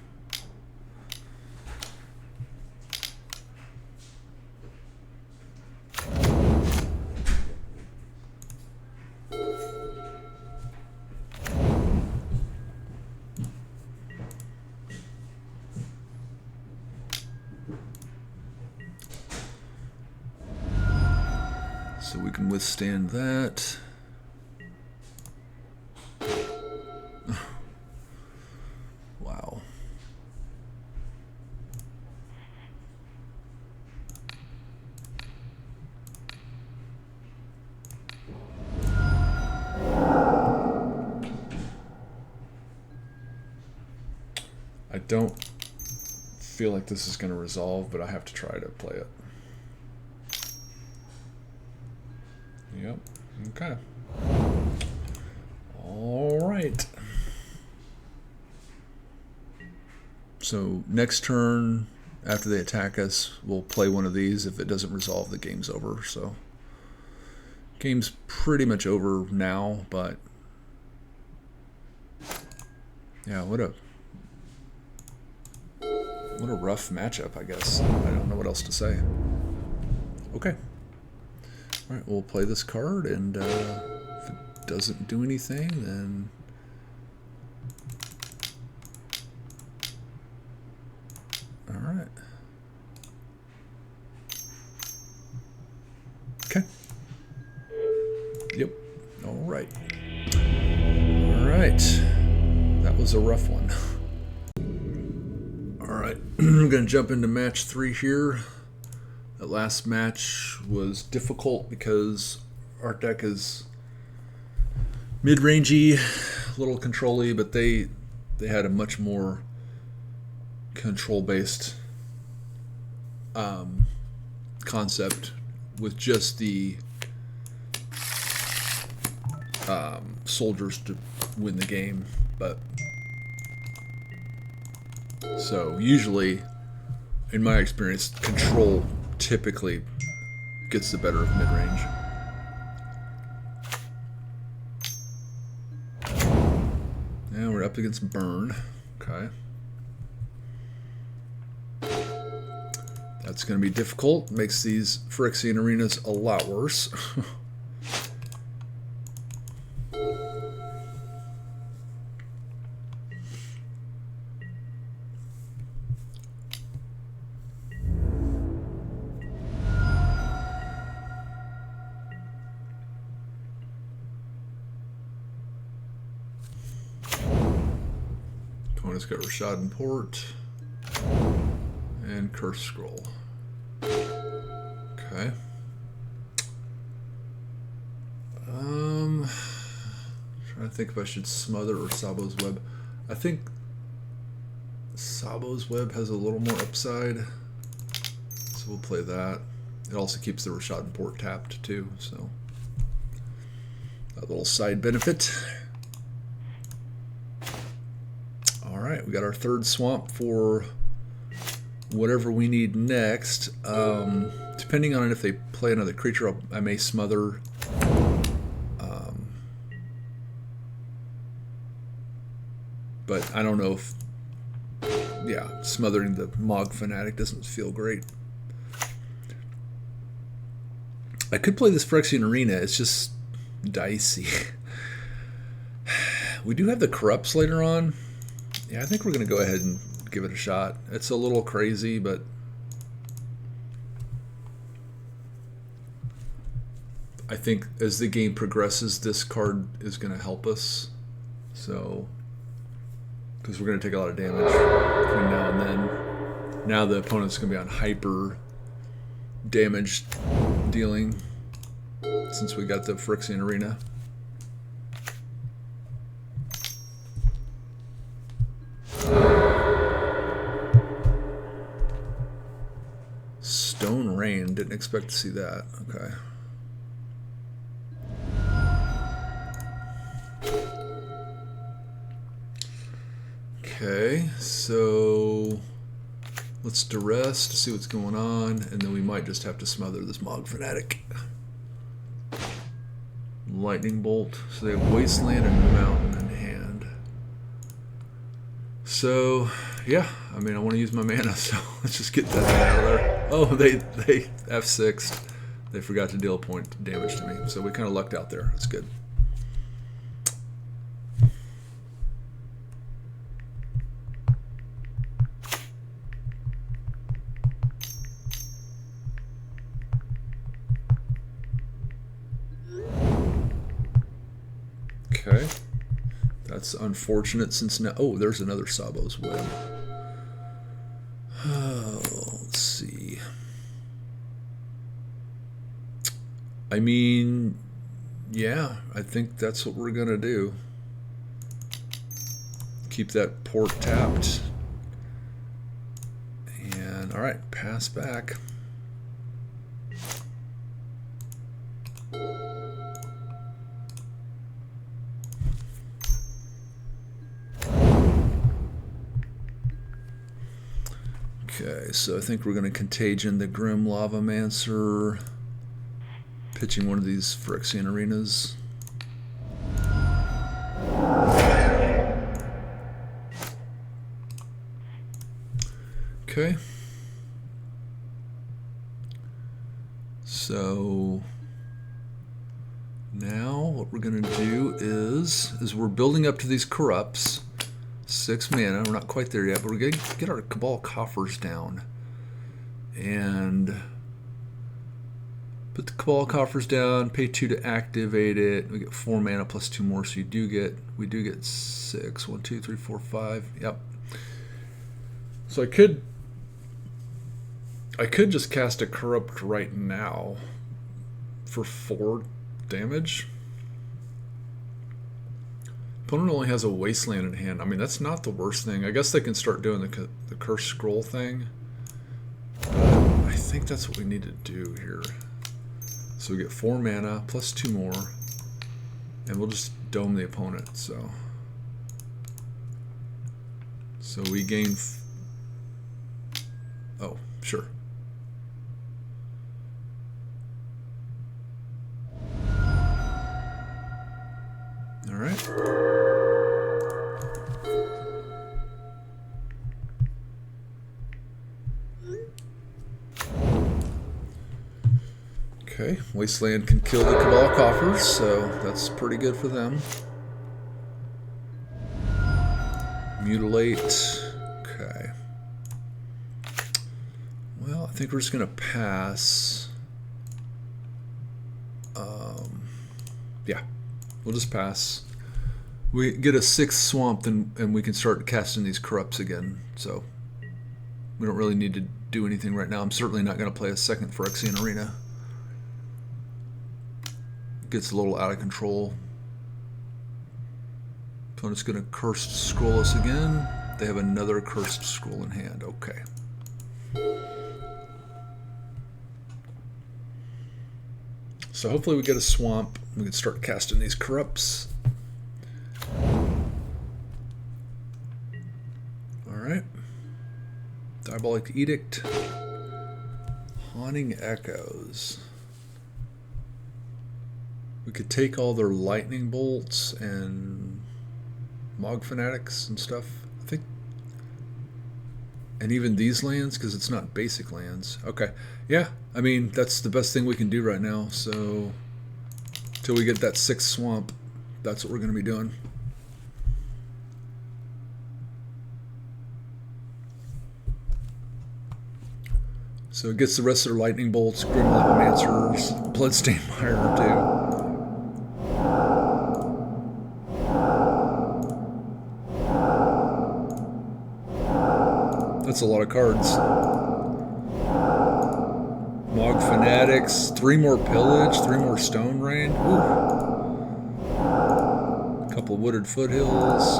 So we can withstand that. Wow. I don't feel like this is going to resolve, but I have to try to play it. Yep. Okay. All right. So next turn, after they attack us, we'll play one of these. If it doesn't resolve, the game's over. So game's pretty much over now, but yeah, what a rough matchup, I guess. I don't know what else to say. Okay. All right, we'll play this card, and if it doesn't do anything, then all right. Okay. Yep. All right. All right. That was a rough one. All right. We're going to jump into match 3 here. That last match was difficult because our deck is mid-rangey, a little control-y, but they had a much more control-based concept with just the soldiers to win the game. But so usually, in my experience, control typically gets the better of mid-range. Now we're up against Burn. Okay. That's going to be difficult. Makes these Phyrexian arenas a lot worse. Opponent's got Rashad and Port and Curse Scroll. Okay. Trying to think if I should smother or Sabo's Web. I think Sabo's Web has a little more upside, so we'll play that. It also keeps the Rashad and Port tapped too, so a little side benefit. All right, we got our third swamp for whatever we need next. Depending on if they play another creature, I may smother. But I don't know if, yeah, smothering the Mog Fanatic doesn't feel great. I could play this Phyrexian Arena, it's just dicey. We do have the Corrupts later on. Yeah, I think we're going to go ahead and give it a shot. It's a little crazy, but I think as the game progresses, this card is going to help us. So, because we're going to take a lot of damage between now and then. Now the opponent's going to be on hyper damage dealing since we got the Phyrexian Arena. Stone Rain, didn't expect to see that. Okay. Okay, so let's duress to see what's going on, and then we might just have to smother this Mog Fanatic. Lightning Bolt. So they have Wasteland and Mountain in hand. So, yeah, I mean, I want to use my mana, so let's just get that out of there. Oh, they F6'd. They forgot to deal a point damage to me, so we kind of lucked out there. That's good. Okay. That's unfortunate since now... Oh, there's another Sabo's Web. Oh, let's see. I mean, yeah, I think that's what we're going to do. Keep that port tapped. And, all right, pass back. Okay, so I think we're going to Contagion the Grim Lavamancer, pitching one of these Phyrexian Arenas. Okay. So now what we're going to do is we're building up to these corrupts. 6 mana. We're not quite there yet, but we're going to get our Cabal Coffers down. And put the Cabal Coffers down, pay 2 to activate it. We get 4 mana plus 2 more, so we do get 6. 1, 2, 3, 4, 5. Yep. So I could just cast a Corrupt right now for 4 damage. Opponent only has a Wasteland in hand. I mean, that's not the worst thing. I guess they can start doing the Curse Scroll thing. But I think that's what we need to do here. So we get 4 mana plus 2 more. And we'll just dome the opponent. So we gain... Oh, sure. All right. Okay, Wasteland can kill the Cabal Coffers, so that's pretty good for them. Mutilate. Okay. Well, I think we're just going to pass. Yeah, we'll just pass. We get a 6th swamp, and we can start casting these corrupts again. So we don't really need to do anything right now. I'm certainly not going to play a second Phyrexian Arena. Gets a little out of control. Opponent's going to Cursed Scroll us again. They have another Cursed Scroll in hand. Okay. So hopefully we get a swamp. We can start casting these corrupts. Alright. Diabolic Edict. Haunting Echoes. We could take all their lightning bolts and Mog Fanatics and stuff, I think. And even these lands, because it's not basic lands. Okay, yeah, I mean, that's the best thing we can do right now. So, until we get that 6th swamp, that's what we're going to be doing. So it gets the rest of their lightning bolts, Grim Lavamancer's, Bloodstained Mire too. That's a lot of cards. Mog Fanatics, 3 more Pillage, 3 more Stone Rain. A couple Wooded Foothills.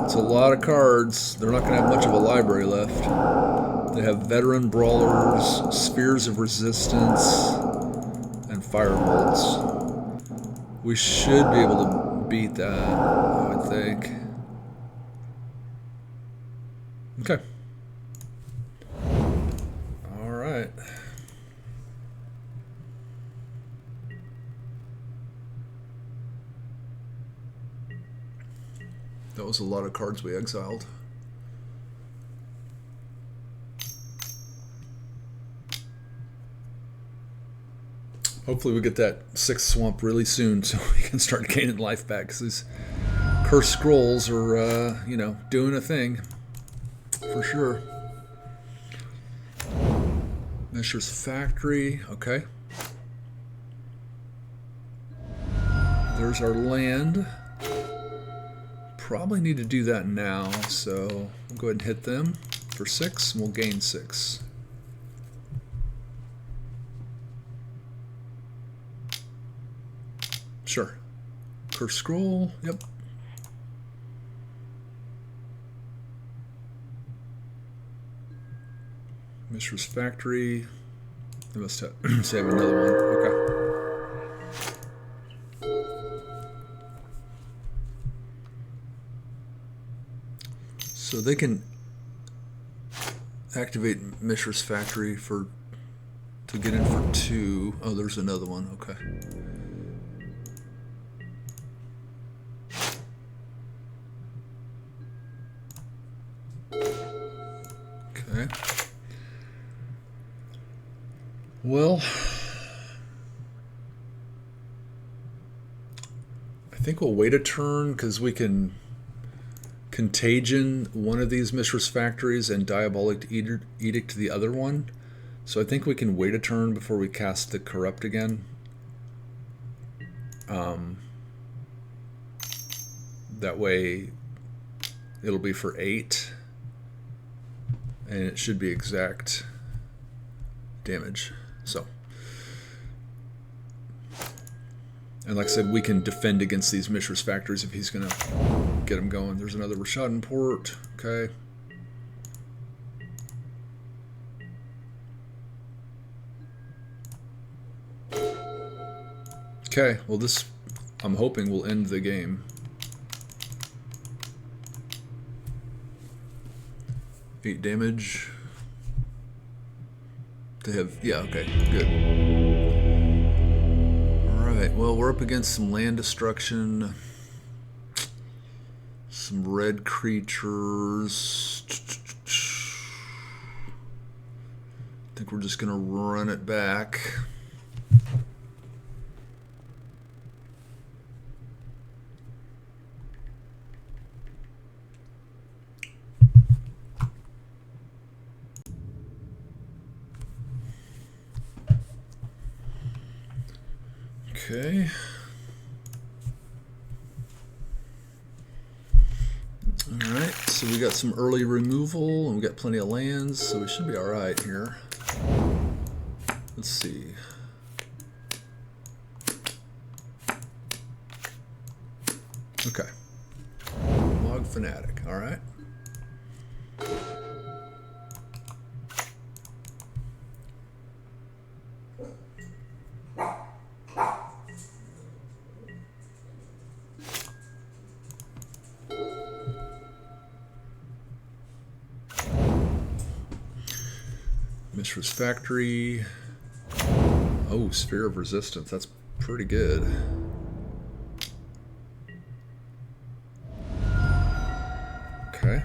It's a lot of cards. They're not going to have much of a library left. They have Veteran Brawlers, Spheres of Resistance, and Firebolts. We should be able to beat that, I would think. Okay. All right. was a lot of cards we exiled. Hopefully we get that 6th swamp really soon so we can start gaining life back, because these cursed scrolls are, you know, doing a thing for sure. Mishra's Factory, okay. There's our land. Probably need to do that now, so we'll go ahead and hit them for 6, and we'll gain 6. Sure. Cursed Scroll, yep. Mishra's Factory. They must have, have another one. Okay. So they can activate Mishra's Factory to get in for 2. Oh, there's another one. Okay. Okay. Well, I think we'll wait a turn because we can Contagion one of these Mishra's Factories and Diabolic Edict the other one. So I think we can wait a turn before we cast the Corrupt again. That way it'll be for 8. And it should be exact damage. So. And like I said, we can defend against these Mishra's Factories if he's going to get them going. There's another Rashadan Port. Okay. Okay, well this, I'm hoping, will end the game. Eight damage. They have, yeah, okay, good. Alright, well we're up against some land destruction. Some red creatures. I think we're just gonna run it back. Okay. Alright, so we got some early removal and we got plenty of lands, so we should be alright here. Let's see. Okay. Log Fanatic, alright. Mishra's Factory. Oh, Sphere of Resistance. That's pretty good. Okay.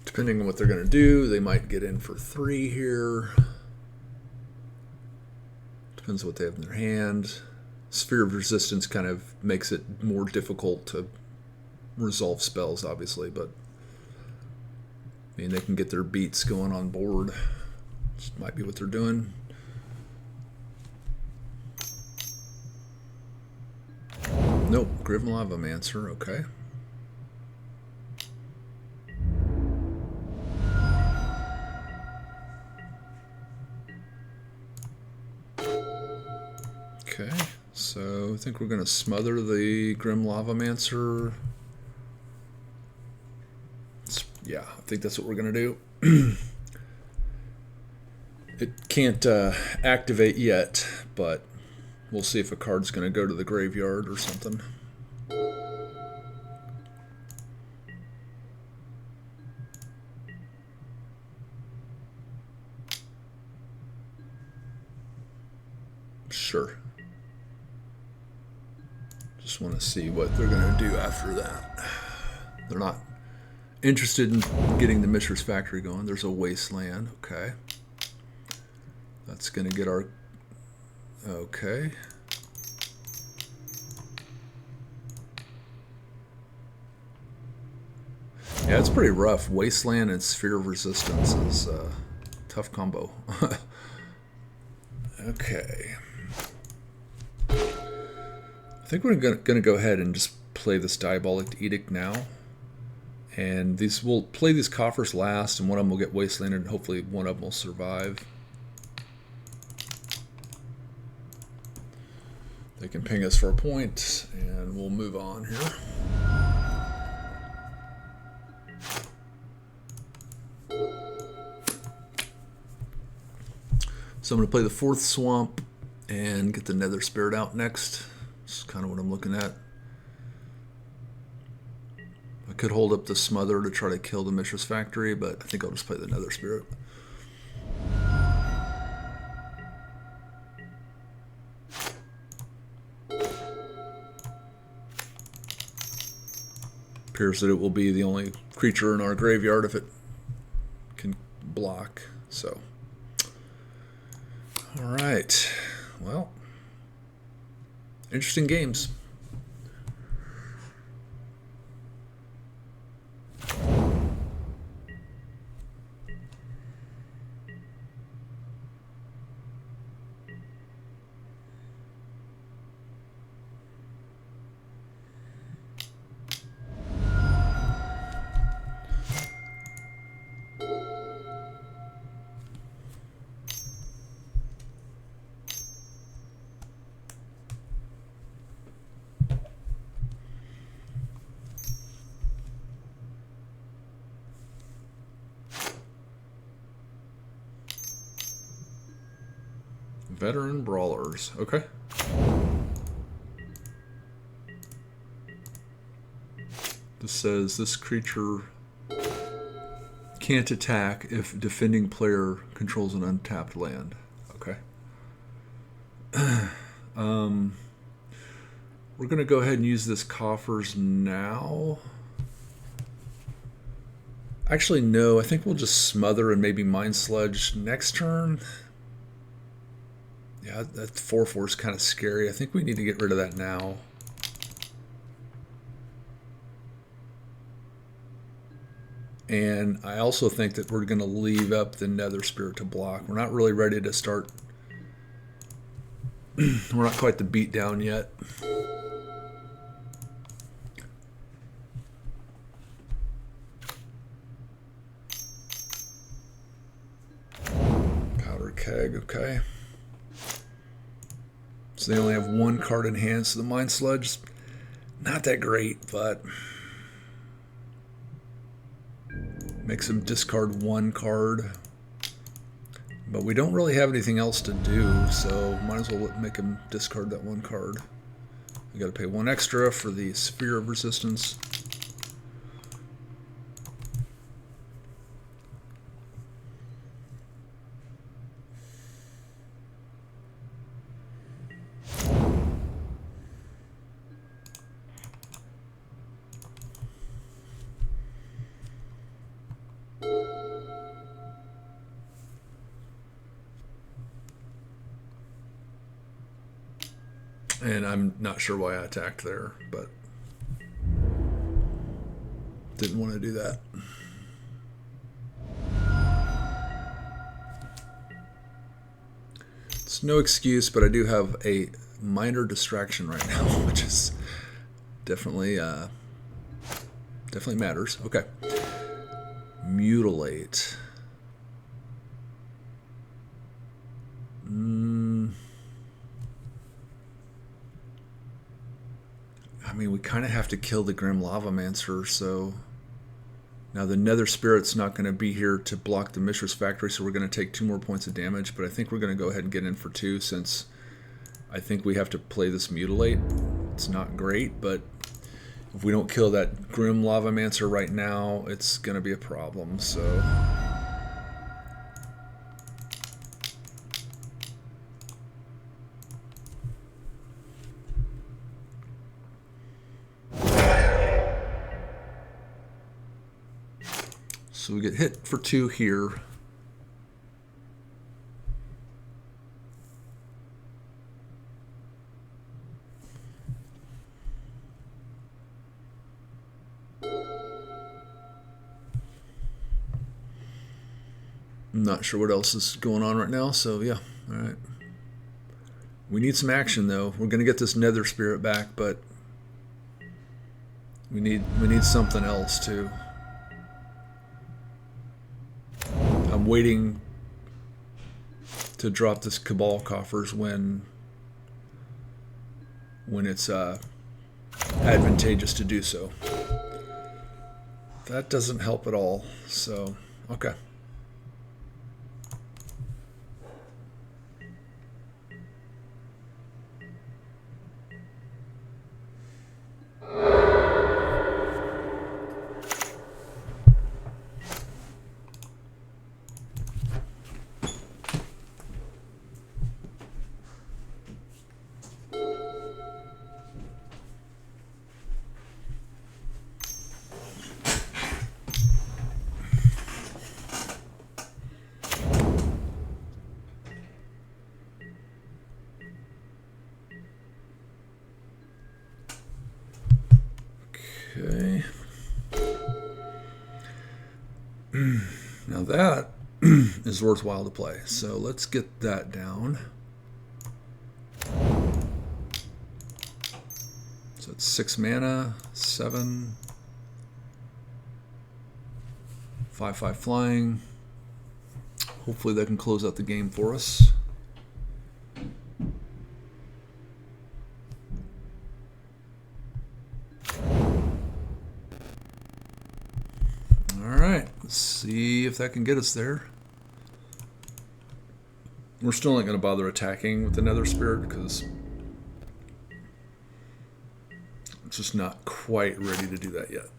Depending on what they're going to do, they might get in for 3 here. Depends what they have in their hand. Sphere of Resistance kind of makes it more difficult to resolve spells, obviously, but I mean, they can get their beats going on board. This might be what they're doing. Nope, Grim Lavamancer, okay. Okay, so I think we're going to smother the Grim Lavamancer. Yeah, I think that's what we're going to do. It can't activate yet, but we'll see if a card's going to go to the graveyard or something. Sure. Just want to see what they're going to do after that. They're not interested in getting the Mishra's Factory going. There's a wasteland. Okay. That's going to get our... Okay. Yeah, it's pretty rough. Wasteland and Sphere of Resistance is a tough combo. Okay. I think we're going to go ahead and just play this Diabolic Edict now. And we'll play these Coffers last, and one of them will get Wastelanded, and hopefully one of them will survive. They can ping us for a point, and we'll move on here. So I'm going to play the 4th Swamp and get the Nether Spirit out next. That's kind of what I'm looking at. I could hold up the Smother to try to kill the Mishra's Factory, but I think I'll just play the Nether Spirit. Appears that it will be the only creature in our graveyard if it can block. So, all right. Well, interesting games. Veteran Brawlers. Okay. This says this creature can't attack if defending player controls an untapped land. Okay. We're going to go ahead and use this Coffers now. Actually, no. I think we'll just Smother and maybe Mind Sludge next turn. Yeah, that 4/4 is kind of scary. I think we need to get rid of that now. And I also think that we're going to leave up the Nether Spirit to block. We're not really ready to start. We're not quite the beat down yet. Powder Keg, okay. So they only have one card in hand, so the Mind Sludge, not that great, but makes them discard one card. But we don't really have anything else to do, so might as well make them discard that one card. We got to pay 1 extra for the Sphere of Resistance. And I'm not sure why I attacked there, but didn't want to do that. It's no excuse, but I do have a minor distraction right now, which is definitely matters. Okay. Mutilate. I mean, we kind of have to kill the Grim Lavamancer, so Now the Nether Spirit's not going to be here to block the Mishra's Factory, so we're going to take 2 more points of damage, but I think we're going to go ahead and get in for 2 since I think we have to play this Mutilate. It's not great, but if we don't kill that Grim Lavamancer right now, it's going to be a problem, so... So we get hit for 2 here. I'm not sure what else is going on right now, so yeah, alright. We need some action though. We're gonna get this Nether Spirit back, but we need something else too. I'm waiting to drop this Cabal Coffers when it's advantageous to do so. That doesn't help at all, so okay. Okay. Now that is worthwhile to play. So let's get that down. So it's 6 mana, 7, 5/5 flying. Hopefully that can close out the game for us. Alright, let's see if that can get us there. We're still not going to bother attacking with the Nether Spirit because it's just not quite ready to do that yet.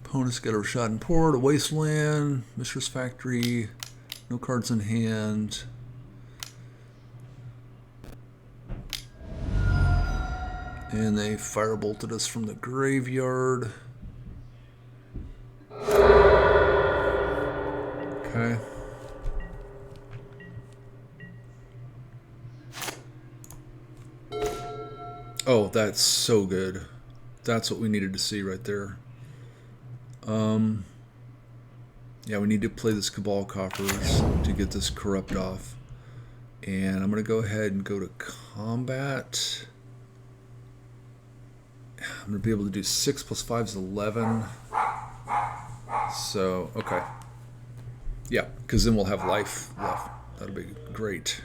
Opponents get a Rashadan Port, a Wasteland, Mishra's Factory, no cards in hand. And they firebolted us from the graveyard. Okay. Oh, that's so good. That's what we needed to see right there. Yeah, we need to play this Cabal Coffers to get this Corrupt off. And I'm going to go ahead and go to combat. I'm going to be able to do 6 + 5 is 11. So, okay. Yeah, because then we'll have life left. That'll be great.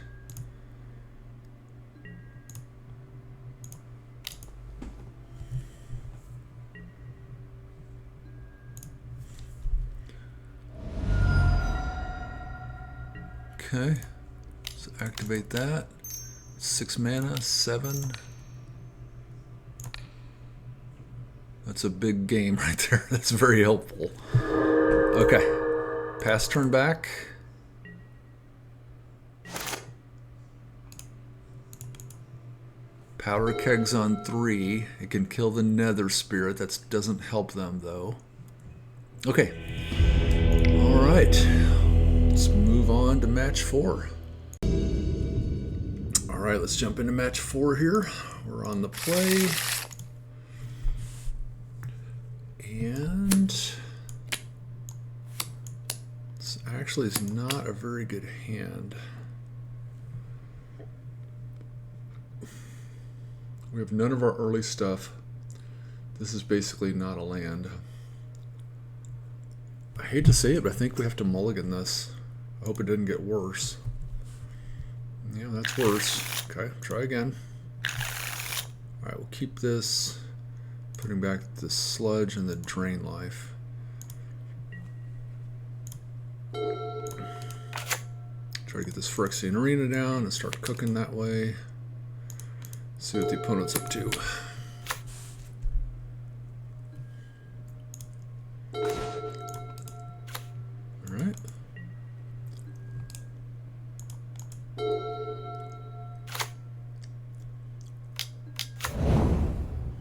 Okay, so activate that. 6 mana, 7. That's a big game right there. That's very helpful. Okay, pass turn back. Powder kegs on 3. It can kill the Nether Spirit. That doesn't help them though. Okay. All right. Let's move on to match 4. All right, let's jump into match 4 here. We're on the play. And this actually is not a very good hand. We have none of our early stuff. This is basically not a land. I hate to say it, but I think we have to mulligan this. I hope it didn't get worse. Yeah, that's worse. Okay, try again. Alright, we'll keep this. Putting back the sludge and the drain life. Try to get this Phyrexian Arena down and start cooking that way. See what the opponent's up to. Alright.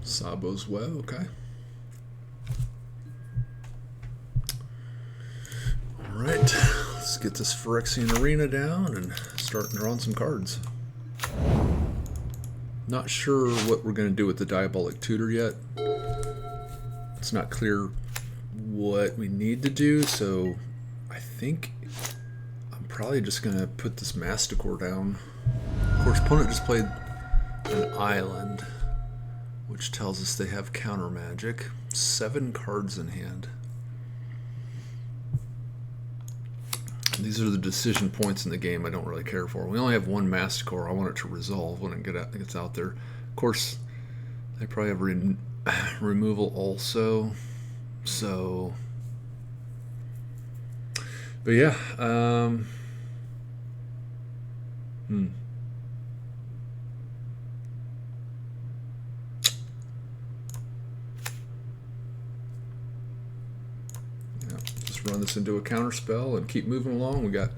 Sabo's well, okay. Alright, let's get this Phyrexian Arena down and start drawing some cards. Not sure what we're going to do with the Diabolic Tutor yet. It's not clear what we need to do, so I think I'm probably just going to put this Masticore down. Of course, opponent just played an island, which tells us they have counter magic. 7 cards in hand. And these are the decision points in the game I don't really care for. We only have 1 Masticore. I want it to resolve when it gets out there. Of course, they probably have removal also. So, but yeah. Run this into a counter spell and keep moving along. We're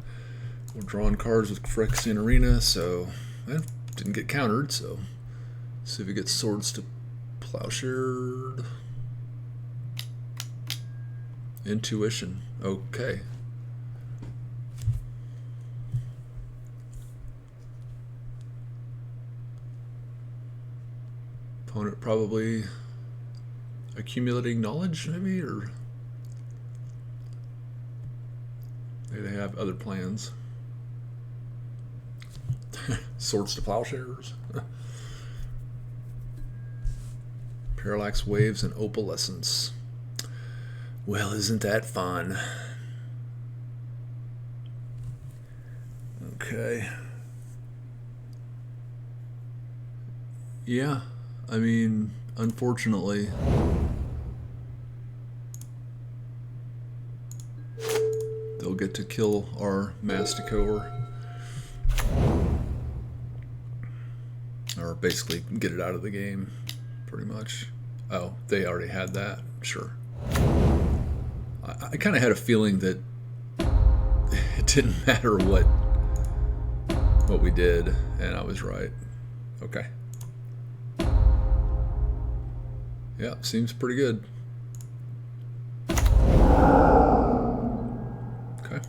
drawing cards with Phyrexian Arena, so didn't get countered. So see if we get Swords to Plowshare. Intuition. Okay. Opponent probably accumulating knowledge, maybe, or maybe they have other plans. Swords to Plowshares. Parallax Waves and Opalescence. Well, isn't that fun? Okay. Yeah, I mean, unfortunately, they'll get to kill our Masticore. Or basically get it out of the game, pretty much. Oh, they already had that? Sure. I kind of had a feeling that it didn't matter what we did, and I was right. Okay. Yeah, seems pretty good. Okay.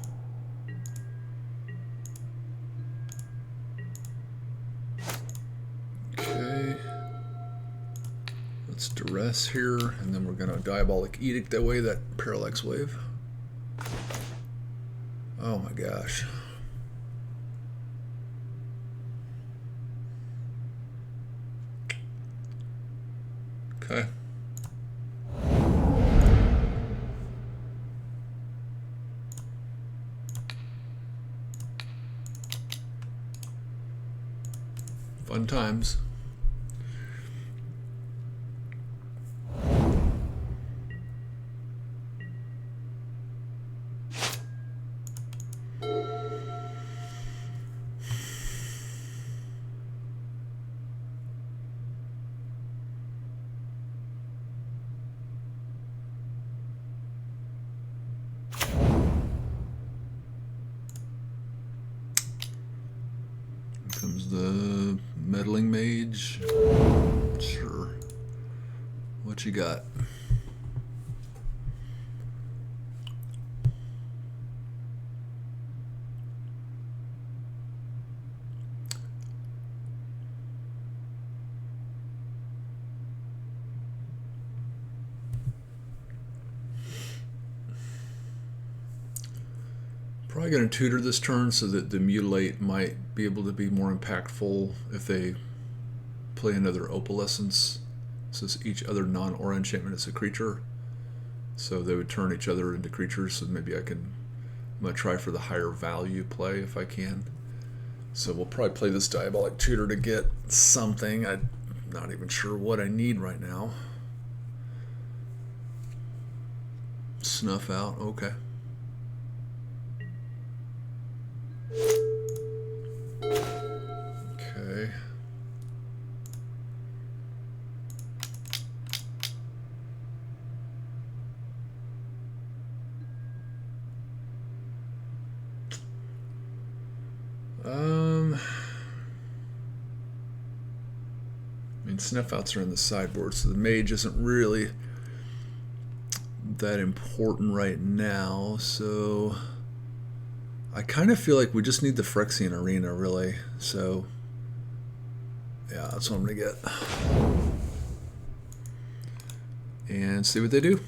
Okay. Let's duress here, and then we're going to Diabolic Edict away that Parallax Wave. Oh my gosh. Okay. Fun times. Comes the Meddling Mage. Sure. What you got? probably going to tutor this turn so that the Mutilate might be able to be more impactful if they play another Opalescence, since each other non-aura enchantment is a creature. So they would turn each other into creatures, so maybe I'm going to try for the higher value play if I can. So we'll probably play this Diabolic Tutor to get something. I'm not even sure what I need right now. Snuff out, okay. Okay. I mean, snuff outs are in the sideboard, so the mage isn't really that important right now, so I kind of feel like we just need the Phyrexian Arena, really. So yeah, that's what I'm gonna get and see what they do.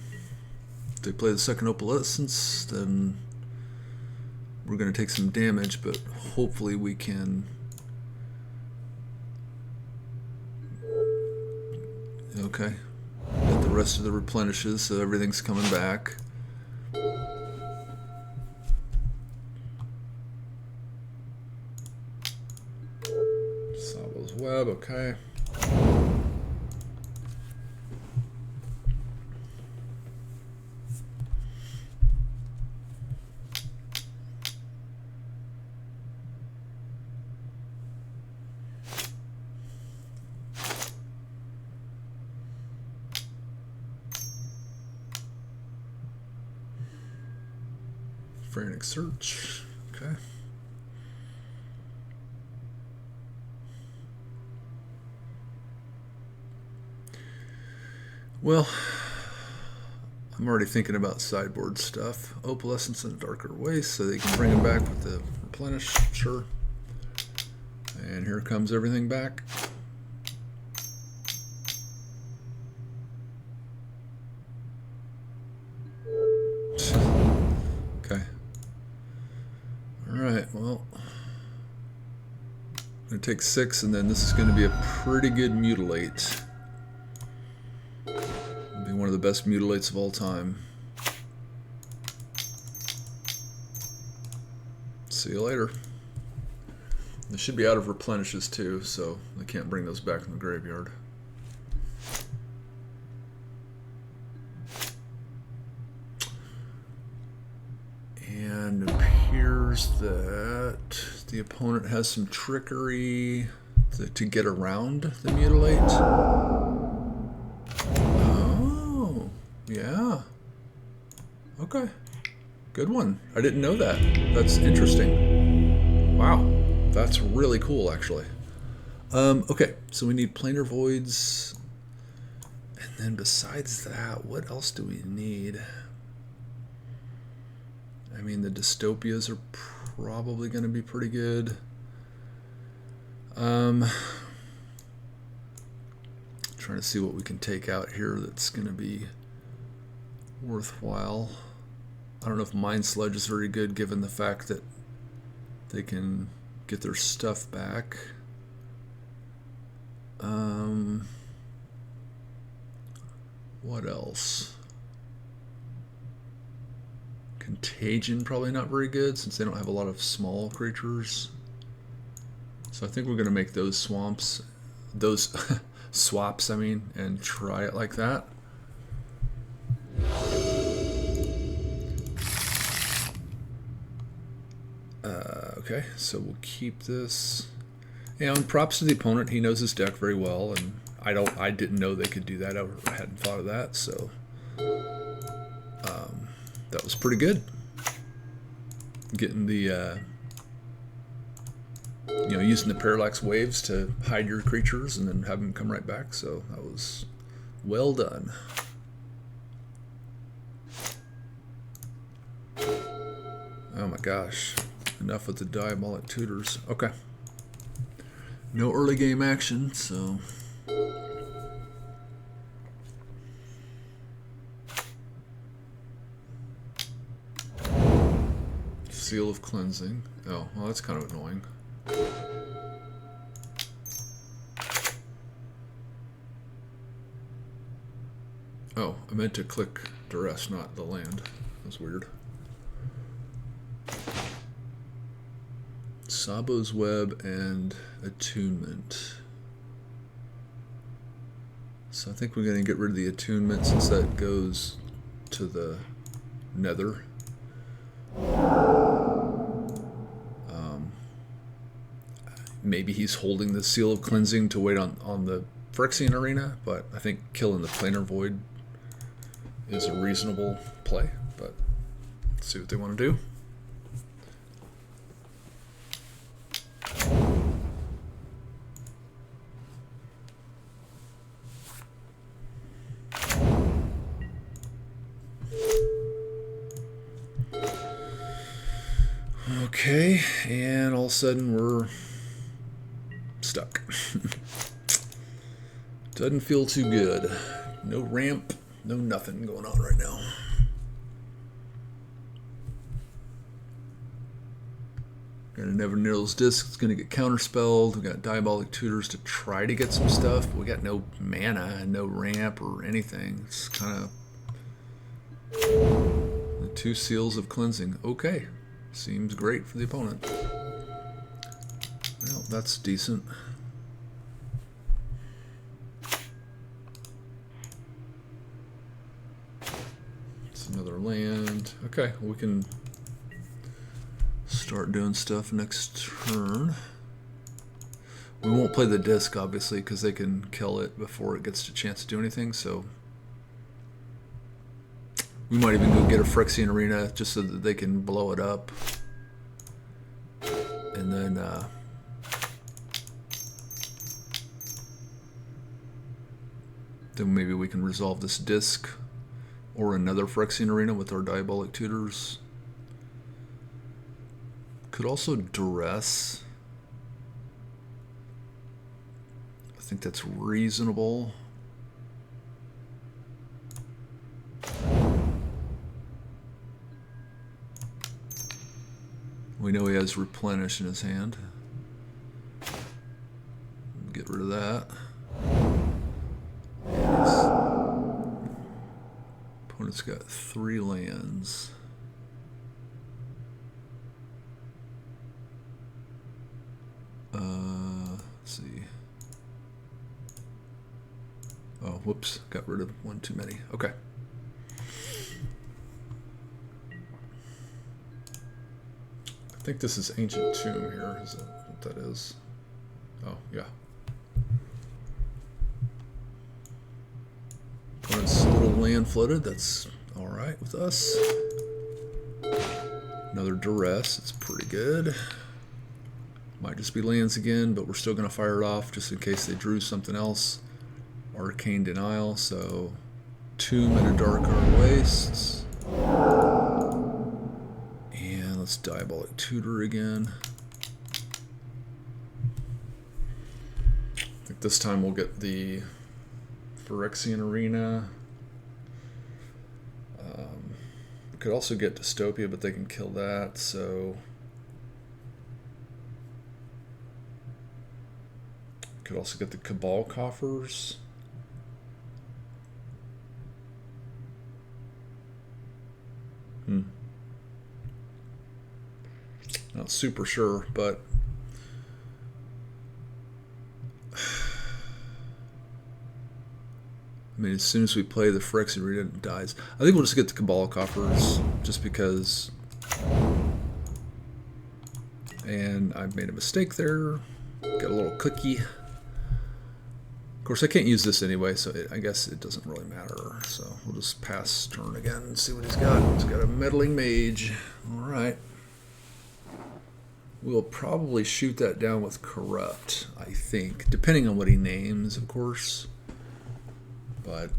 If they play the second Opalescence, then we're gonna take some damage, but hopefully we can. Okay, got the rest of the replenishes, so everything's coming back. Sabo's Web, okay. Frantic Search, okay. Well, I'm already thinking about sideboard stuff. Opalescence and Darker Waste, so they can bring them back with the Replenish, sure. And here comes everything back. Okay. Alright, well, I'm going to take 6, and then this is going to be a pretty good Mutilate. It'll be one of the best Mutilates of all time. See you later. They should be out of Replenishes too, so they can't bring those back from the graveyard. And it appears that the opponent has some trickery to get around the Mutilate. Oh, yeah. Okay. Good one. I didn't know that. That's interesting. Wow. That's really cool, actually. Okay, so we need Planar Voids. And then besides that, what else do we need? I mean, the Dystopias are probably going to be pretty good. Trying to see what we can take out here that's going to be worthwhile. I don't know if Mind Sludge is very good given the fact that they can get their stuff back. What else? Contagion, probably not very good since they don't have a lot of small creatures. So I think we're going to make those swaps, I mean, and try it like that. Okay, so we'll keep this. And props to the opponent, he knows his deck very well, and I didn't know they could do that. I hadn't thought of that, so that was pretty good. Getting the using the parallax waves to hide your creatures and then have them come right back, so that was well done. Oh my gosh. Enough with the Diabolic Tutors. Okay. No early game action, so. Seal of Cleansing. Oh, well, that's kind of annoying. Oh, I meant to click Duress, not the land. That's weird. Sabo's Web and Attunement. So I think we're going to get rid of the attunement since that goes to the nether. Maybe he's holding the Seal of Cleansing to wait on the Phyrexian Arena, but I think killing the Planar Void is a reasonable play. But let's see what they want to do. Okay, and all of a sudden we're stuck. Doesn't feel too good. No ramp, no nothing going on right now. Got a Never Needles Disc. It's going to get counterspelled. We got Diabolic Tutors to try to get some stuff. But we got no mana and no ramp or anything. It's kind of the 2 Seals of Cleansing. Okay. Seems great for the opponent. Well, that's decent. It's another land. Okay, we can start doing stuff next turn. We won't play the disc, obviously, because they can kill it before it gets a chance to do anything, so we might even go get a Phyrexian Arena just so that they can blow it up. And then maybe we can resolve this disc or another Phyrexian Arena with our Diabolic Tutors. Could also Duress. I think that's reasonable. We know he has Replenish in his hand. Get rid of that. Opponent's got 3 lands. Let's see. Oh, whoops. Got rid of one too many. Okay. I think this is Ancient Tomb here. Is that what that is? Oh, yeah. Opponent's little land flooded. That's alright with us. Another Duress. It's pretty good. Might just be lands again, but we're still going to fire it off just in case they drew something else. Arcane Denial, so Tomb and a Dark Arm Wastes. And let's Diabolic Tutor again. I think this time we'll get the Phyrexian Arena. We could also get Dystopia, but they can kill that, so could also get the Cabal Coffers. Not super sure, but I mean, as soon as we play the Phyrexian Arena, it dies. I think we'll just get the Cabal Coffers, just because. And I made a mistake there. Got a little cookie. Of course, I can't use this anyway, so I guess it doesn't really matter. So we'll just pass turn again and see what he's got. He's got a Meddling Mage. All right. We'll probably shoot that down with Corrupt, I think, depending on what he names, of course. But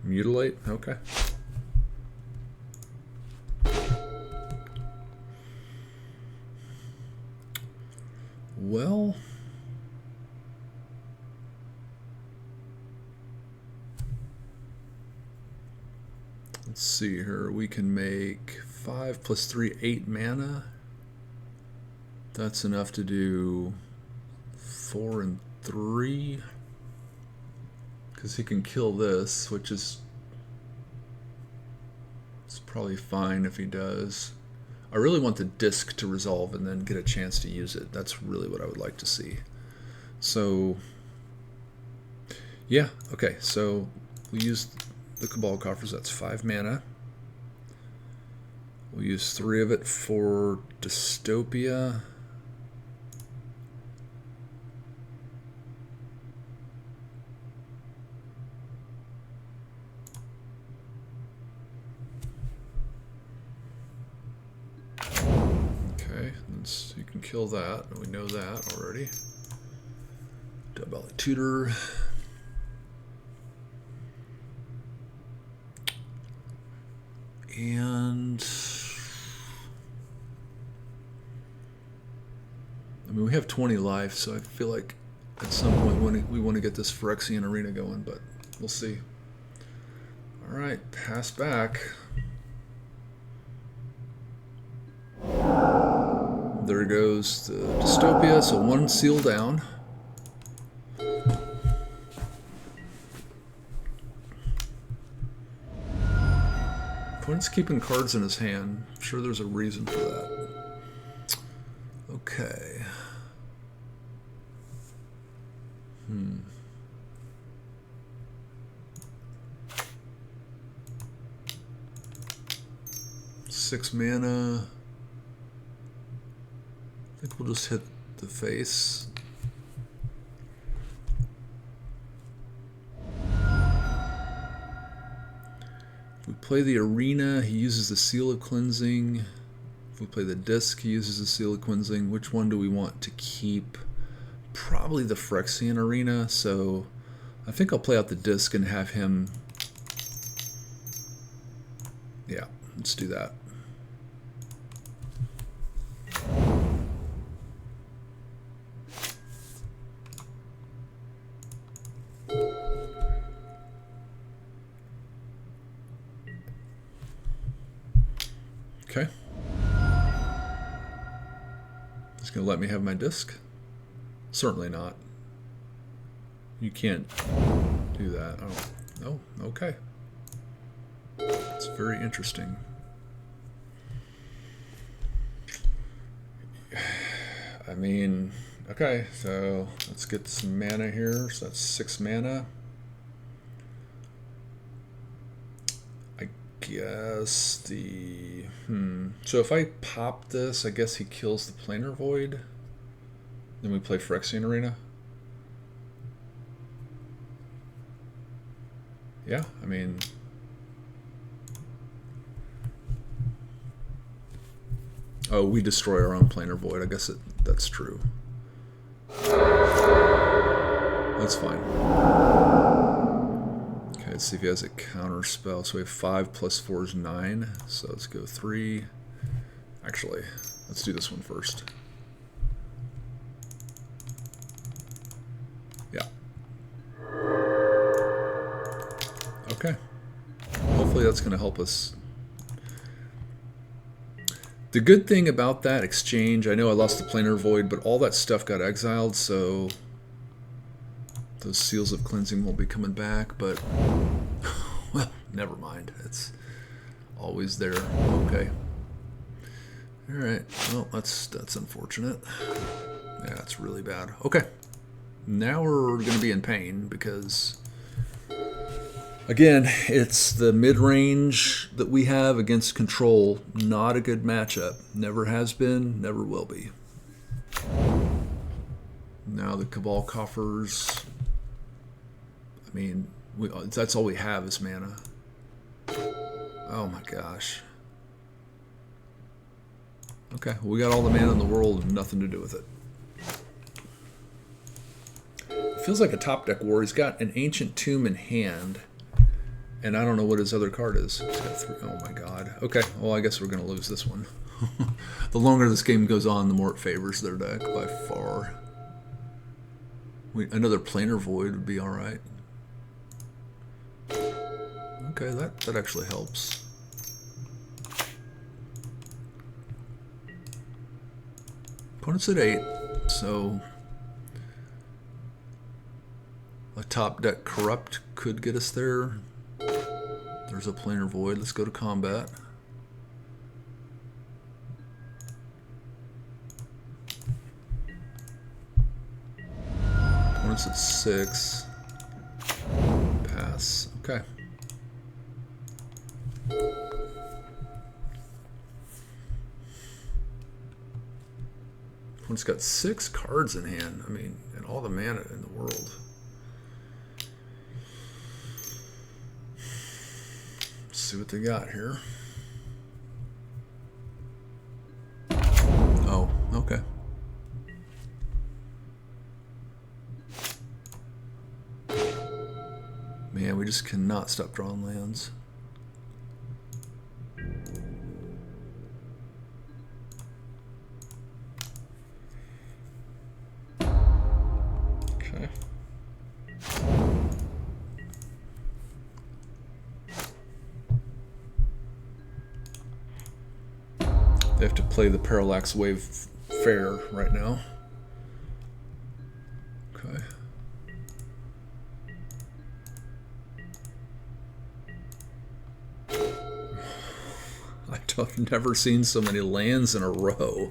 Mutilate? Okay. Well, Let's see here. We can make 5 plus 3, 8 mana. That's enough to do 4 and 3. Because he can kill this, which is it's probably fine if he does. I really want the disc to resolve and then get a chance to use it. That's really what I would like to see. So, yeah, okay. So we use the Cabal Coffers. That's 5 mana. We'll use 3 of it for Dystopia. You can kill that, we know that already. Double Tutor. And I mean, we have 20 life, so I feel like at some point we want to get this Phyrexian Arena going, but we'll see. All right, pass back. There goes the Dystopia, so 1 seal down. Opponent's keeping cards in his hand. I'm sure there's a reason for that. Okay. Six mana. I think we'll just hit the face. If we play the Arena, he uses the Seal of Cleansing. If we play the Disc, he uses the Seal of Cleansing. Which one do we want to keep? Probably the Phyrexian Arena, so I think I'll play out the Disc and have him... Yeah, let's do that. Okay. It's going to let me have my disc? Certainly not. You can't do that. Oh, okay. It's very interesting. I mean, okay, so let's get some mana here. So that's 6 mana. I guess the... So if I pop this, I guess he kills the Planar Void. Then we play Phyrexian Arena. Yeah, I mean... Oh, we destroy our own Planar Void. I guess that's true. That's fine. Okay, let's see if he has a counter spell. So we have 5 plus 4 is 9. So let's go 3. Actually, let's do this one first. Yeah. Okay. Hopefully that's going to help us. The good thing about that exchange, I know I lost the Planar Void, but all that stuff got exiled, so those Seals of Cleansing won't be coming back, but, well, never mind. It's always there. Okay. Alright, well, that's unfortunate. Yeah, it's really bad. Okay. Now we're going to be in pain, because... Again, it's the mid-range that we have against control. Not a good matchup. Never has been, never will be. Now the Cabal Coffers. I mean, that's all we have is mana. Oh my gosh. Okay, we got all the mana in the world and nothing to do with it. It feels like a top deck war. He's got an Ancient Tomb in hand. And I don't know what his other card is. He's got 3. Oh my god. Okay, well I guess we're going to lose this one. The longer this game goes on, the more it favors their deck by far. Another Planar Void would be alright. Okay, that actually helps. Opponent's at 8, so a top deck corrupt could get us there. There's a planar void. Let's go to combat. Opponent's at 6. Pass. Okay. Opponent's got 6 cards in hand. I mean, and all the mana in the world. Let's see what they got here. Oh, okay. Man, we just cannot stop drawing lands. Okay. They have to play the Parallax Wave fair right now. Okay. I've never seen so many lands in a row.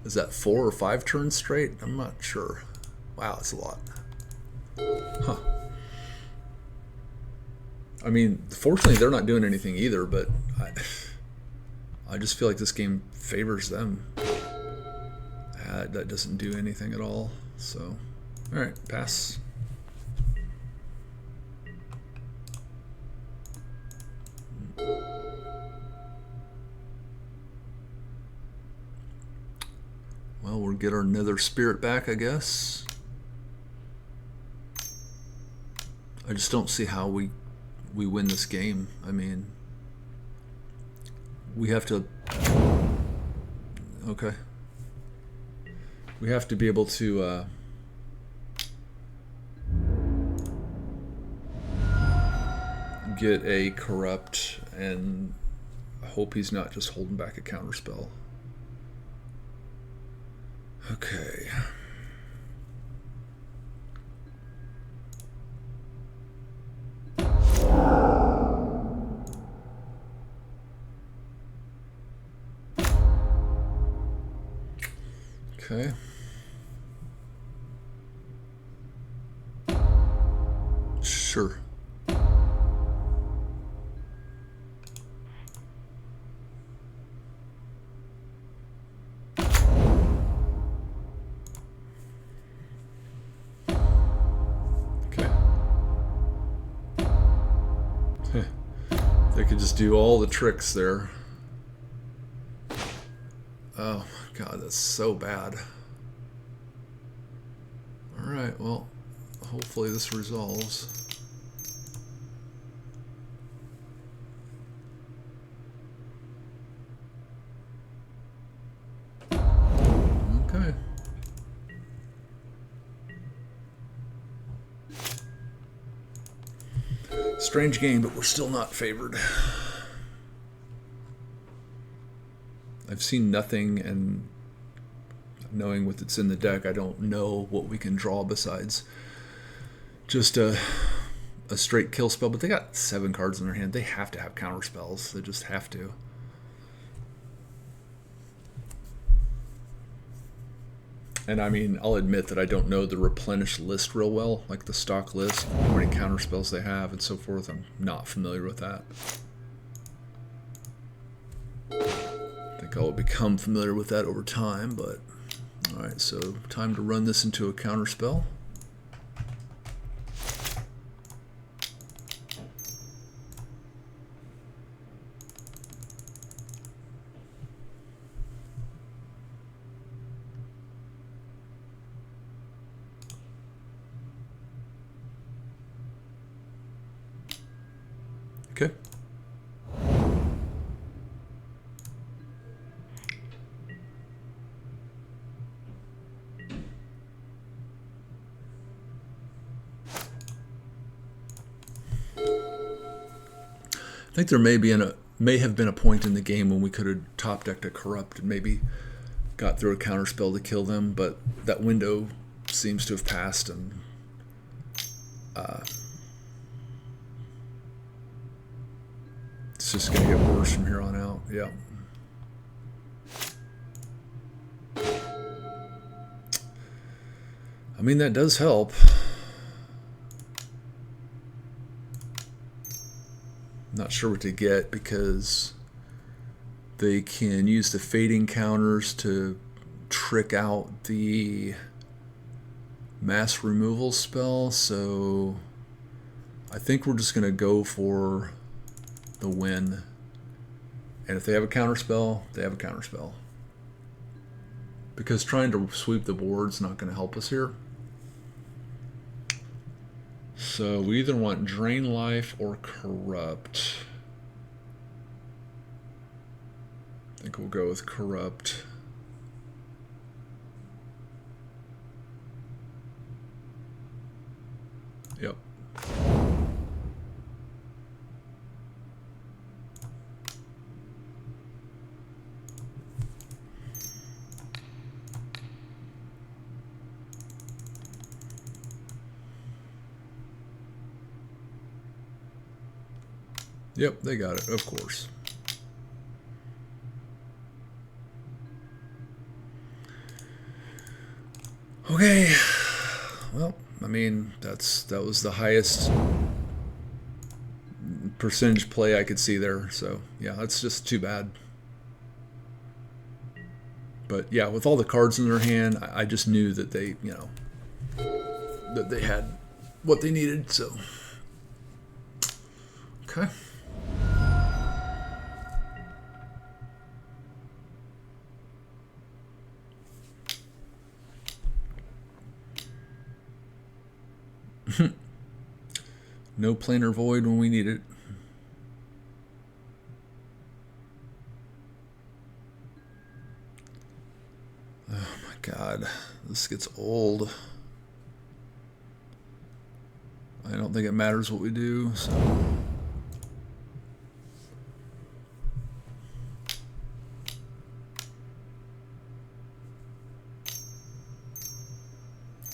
Is that 4 or 5 turns straight? I'm not sure. Wow, that's a lot. Huh. I mean, fortunately they're not doing anything either, but I just feel like this game favors them. That doesn't do anything at all. So, alright, pass. Well, we'll get our Nether Spirit back, I guess. I just don't see how we win this game. I mean, we have to... Okay. We have to be able to... get a corrupt and hope he's not just holding back a counterspell. Okay. Okay. Sure. They could just do all the tricks there. Oh my god, that's so bad. Alright, well, hopefully this resolves. Okay. Strange game, but we're still not favored. I've seen nothing, and knowing what's in the deck, I don't know what we can draw besides just a straight kill spell. But they got 7 cards in their hand. They have to have counter spells. They just have to. And I mean, I'll admit that I don't know the replenished list real well, like the stock list, how many counter spells they have and so forth. I'm not familiar with that. I think I'll become familiar with that over time, but alright, so time to run this into a counter spell. Okay. I think there may have been a point in the game when we could have top decked a corrupt and maybe got through a counterspell to kill them, but that window seems to have passed, and it's just going to get worse from here on out. Yeah. I mean, that does help. Not sure what to get because they can use the fading counters to trick out the mass removal spell, so I think we're just going to go for the win. And if they have a counter spell, they have a counter spell. Because trying to sweep the board's not going to help us here. So we either want Drain Life or Corrupt. I think we'll go with Corrupt. Yep. Yep, they got it, of course. Okay. Well, I mean, that was the highest percentage play I could see there. So, yeah, that's just too bad. But, yeah, with all the cards in their hand, I just knew that they, you know, that they had what they needed, so. Okay. No planar void when we need it. Oh my god, this gets old. I don't think it matters what we do, so.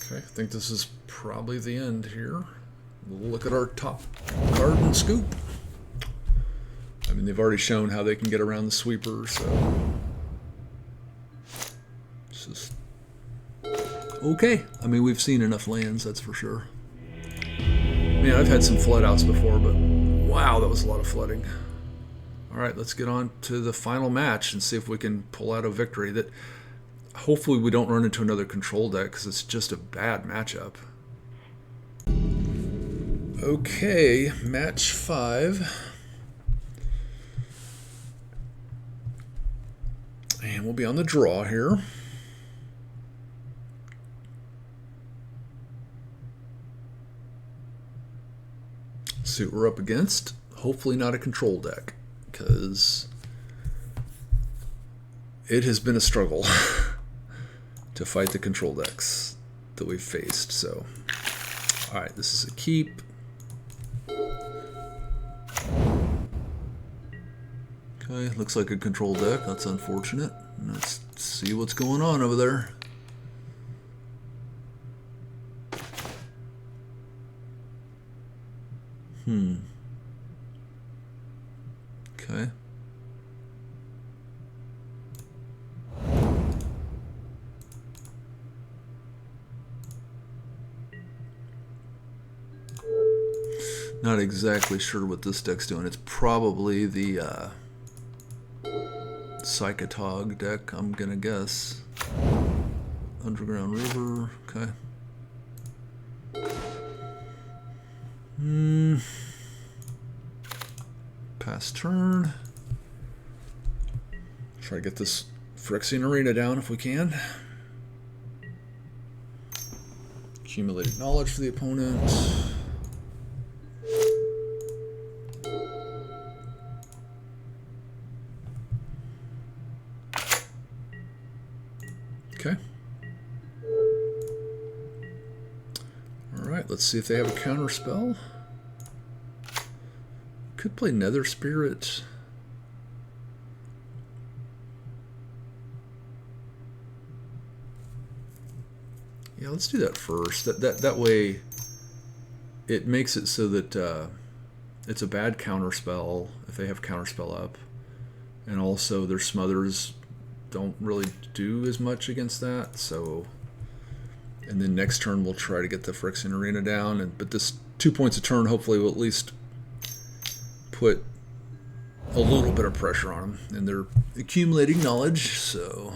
Okay, I think this is probably the end here. We'll look at our top card and scoop. I mean, they've already shown how they can get around the sweeper, so it's just okay. I mean, we've seen enough lands, that's for sure. Man, I've had some flood outs before, but wow, that was a lot of flooding. All right, let's get on to the final match and see if we can pull out a victory. That hopefully we don't run into another control deck because it's just a bad matchup. Okay, match 5. And we'll be on the draw here. See what we're up against. Hopefully not a control deck, because it has been a struggle to fight the control decks that we've faced. So, all right, this is a keep. Okay, looks like a control deck. That's unfortunate. Let's see what's going on over there. Okay. Not exactly sure what this deck's doing. It's probably the Psychotog deck, I'm gonna guess. Underground River, okay. Pass turn. Try to get this Phyrexian Arena down if we can. Accumulated knowledge for the opponent. Okay. Alright, let's see if they have a counter spell. Could play Nether Spirit. Yeah, let's do that first. That way, it makes it so that it's a bad counterspell if they have counterspell up, and also their smothers don't really do as much against that. So, and then next turn we'll try to get the Phyrexian Arena down, but this 2 points a turn hopefully will at least put a little bit of pressure on them, and they're accumulating knowledge. So.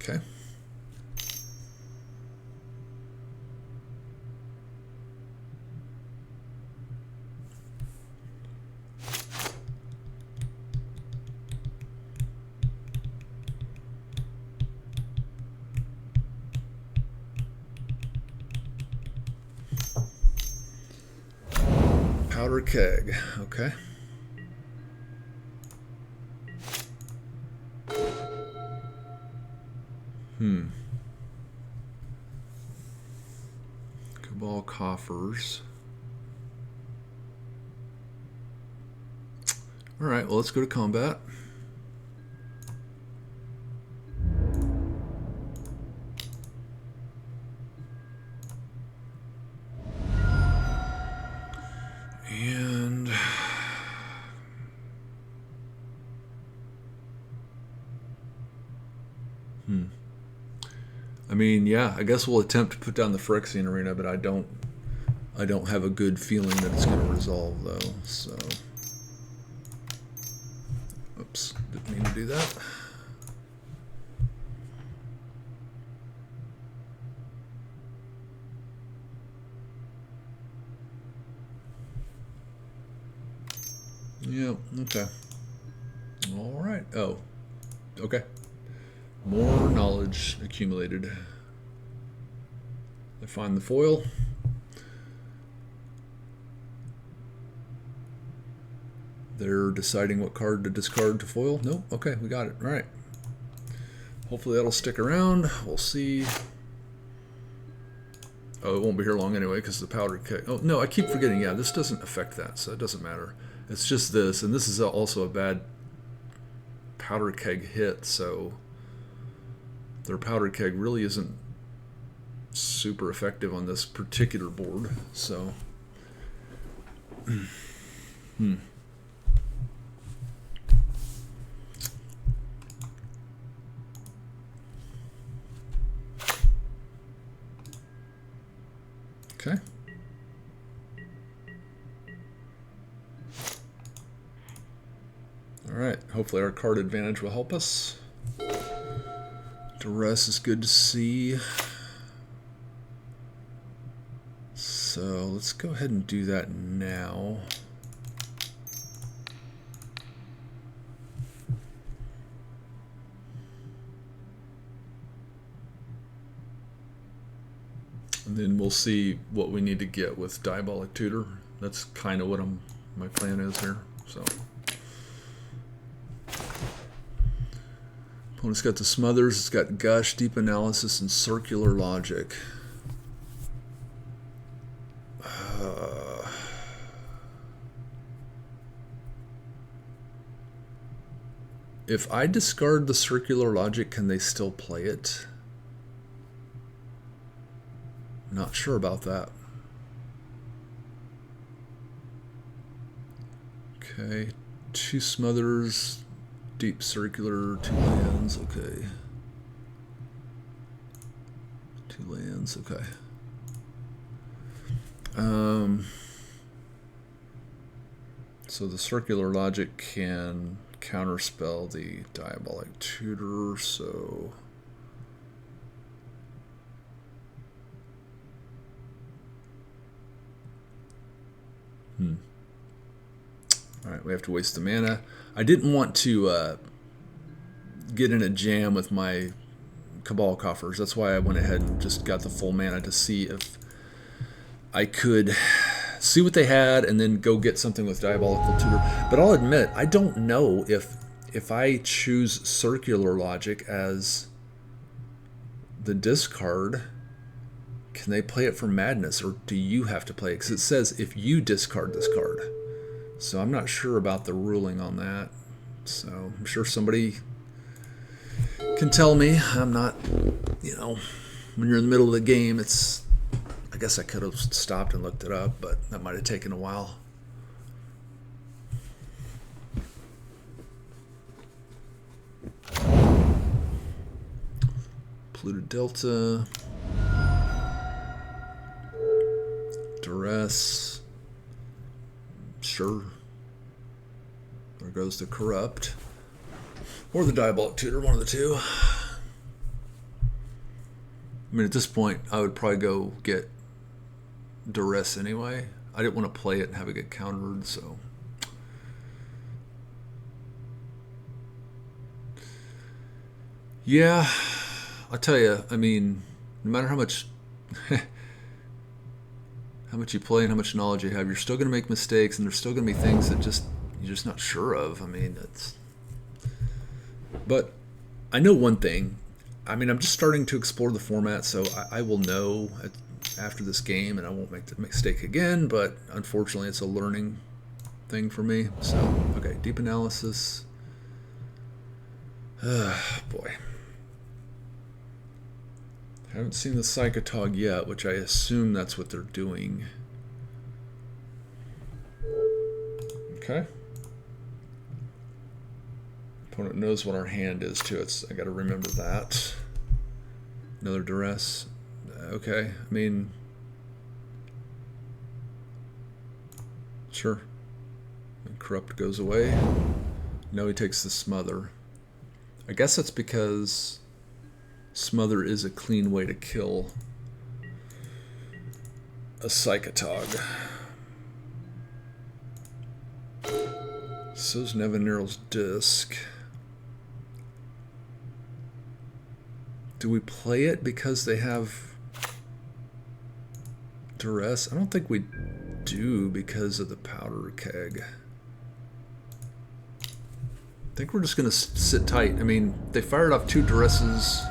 Okay. Powder keg. Okay. Cabal Coffers. All right, well, let's go to combat. And I mean, yeah, I guess we'll attempt to put down the Phyrexian Arena, but I don't have a good feeling that it's going to resolve, though. So, oops, didn't mean to do that. Yeah, okay. All right. Oh, okay. More knowledge accumulated. I find the foil. They're deciding what card to discard to foil. Nope. Okay, we got it. All right. Hopefully that'll stick around. We'll see. Oh, it won't be here long anyway because the powder keg. Oh, no, I keep forgetting. Yeah, this doesn't affect that, so it doesn't matter. It's just this, and this is also a bad powder keg hit, so their powder keg really isn't super effective on this particular board. So, okay. All right. Hopefully our card advantage will help us. Duress is good to see. So let's go ahead and do that now. And then we'll see what we need to get with Diabolic Tutor. That's kind of what my plan is here. So. Opponent's got the Smothers, it's got Gush, Deep Analysis, and Circular Logic. If I discard the Circular Logic, can they still play it? Not sure about that. Okay, 2 Smothers. Deep Circular, 2 lands, okay. 2 lands, okay. So the Circular Logic can counterspell the Diabolic Tutor, so... Alright, we have to waste the mana. I didn't want to get in a jam with my Cabal Coffers. That's why I went ahead and just got the full mana to see if I could see what they had and then go get something with Diabolical Tutor. But I'll admit, I don't know if I choose Circular Logic as the discard, can they play it for Madness, or do you have to play it? Because it says if you discard this card. So I'm not sure about the ruling on that. So I'm sure somebody can tell me. I'm not, you know, when you're in the middle of the game, it's, I guess I could have stopped and looked it up, but that might have taken a while. Pluto Delta. Duress. Sure. There goes the Corrupt. Or the Diabolic Tutor, one of the two. I mean, at this point, I would probably go get Duress anyway. I didn't want to play it and have it get countered, so. Yeah, I'll tell you, I mean, no matter how much you play and how much knowledge you have, you're still going to make mistakes, and there's still going to be things that you're just not sure of. I mean, but I know one thing. I mean, I'm just starting to explore the format, so I will know after this game, and I won't make the mistake again, but unfortunately it's a learning thing for me. So, okay, deep analysis. Boy. Haven't seen the Psychotog yet, which I assume that's what they're doing. Okay. Opponent knows what our hand is too. I got to remember that. Another Duress. Okay. I mean, sure. And Corrupt goes away. Now he takes the Smother. I guess that's because Smother is a clean way to kill a Psychotog. So's Nevinyrral's Disc. Do we play it because they have Duress? I don't think we do because of the Powder Keg. I think we're just going to sit tight. I mean, they fired off 2 Duresses.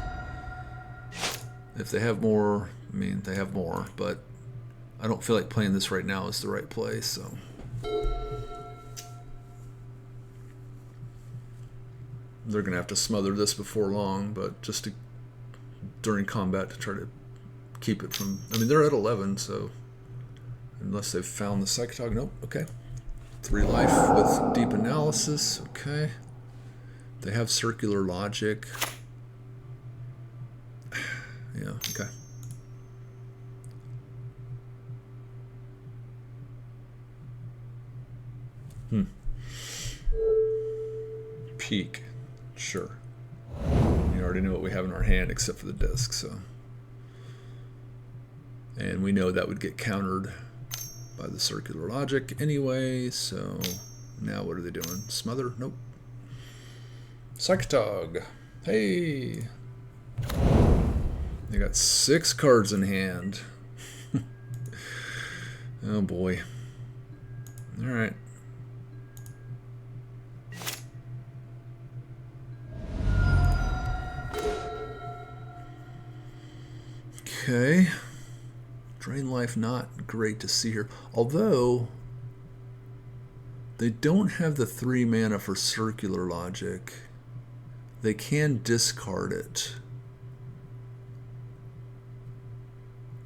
If they have more, I mean, they have more, but I don't feel like playing this right now is the right play, so. They're going to have to smother this before long, but just during combat to try to keep it from, I mean, they're at 11, so unless they've found the Psychotog, nope, okay. 3 life with deep analysis, okay. They have circular logic. Yeah, okay. Peak. Sure. You already know what we have in our hand except for the disc, so. And we know that would get countered by the circular logic anyway, so now what are they doing? Smother? Nope. Psychotog. Hey! They got 6 cards in hand. Oh boy. Alright. Okay. Drain life, not great to see here. Although, they don't have the 3 mana for circular logic. They can discard it.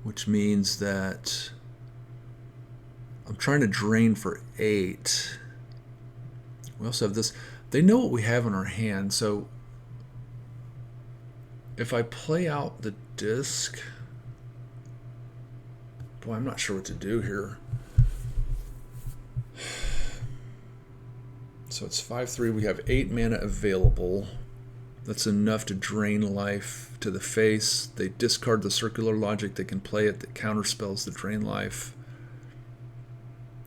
Which means that I'm trying to drain for 8. We also have this. They know what we have in our hand, so if I play out the disc, boy, I'm not sure what to do here. So it's 5/3. We have 8 mana available. That's enough to drain life to the face. They discard the circular logic. They can play it that counterspells the drain life.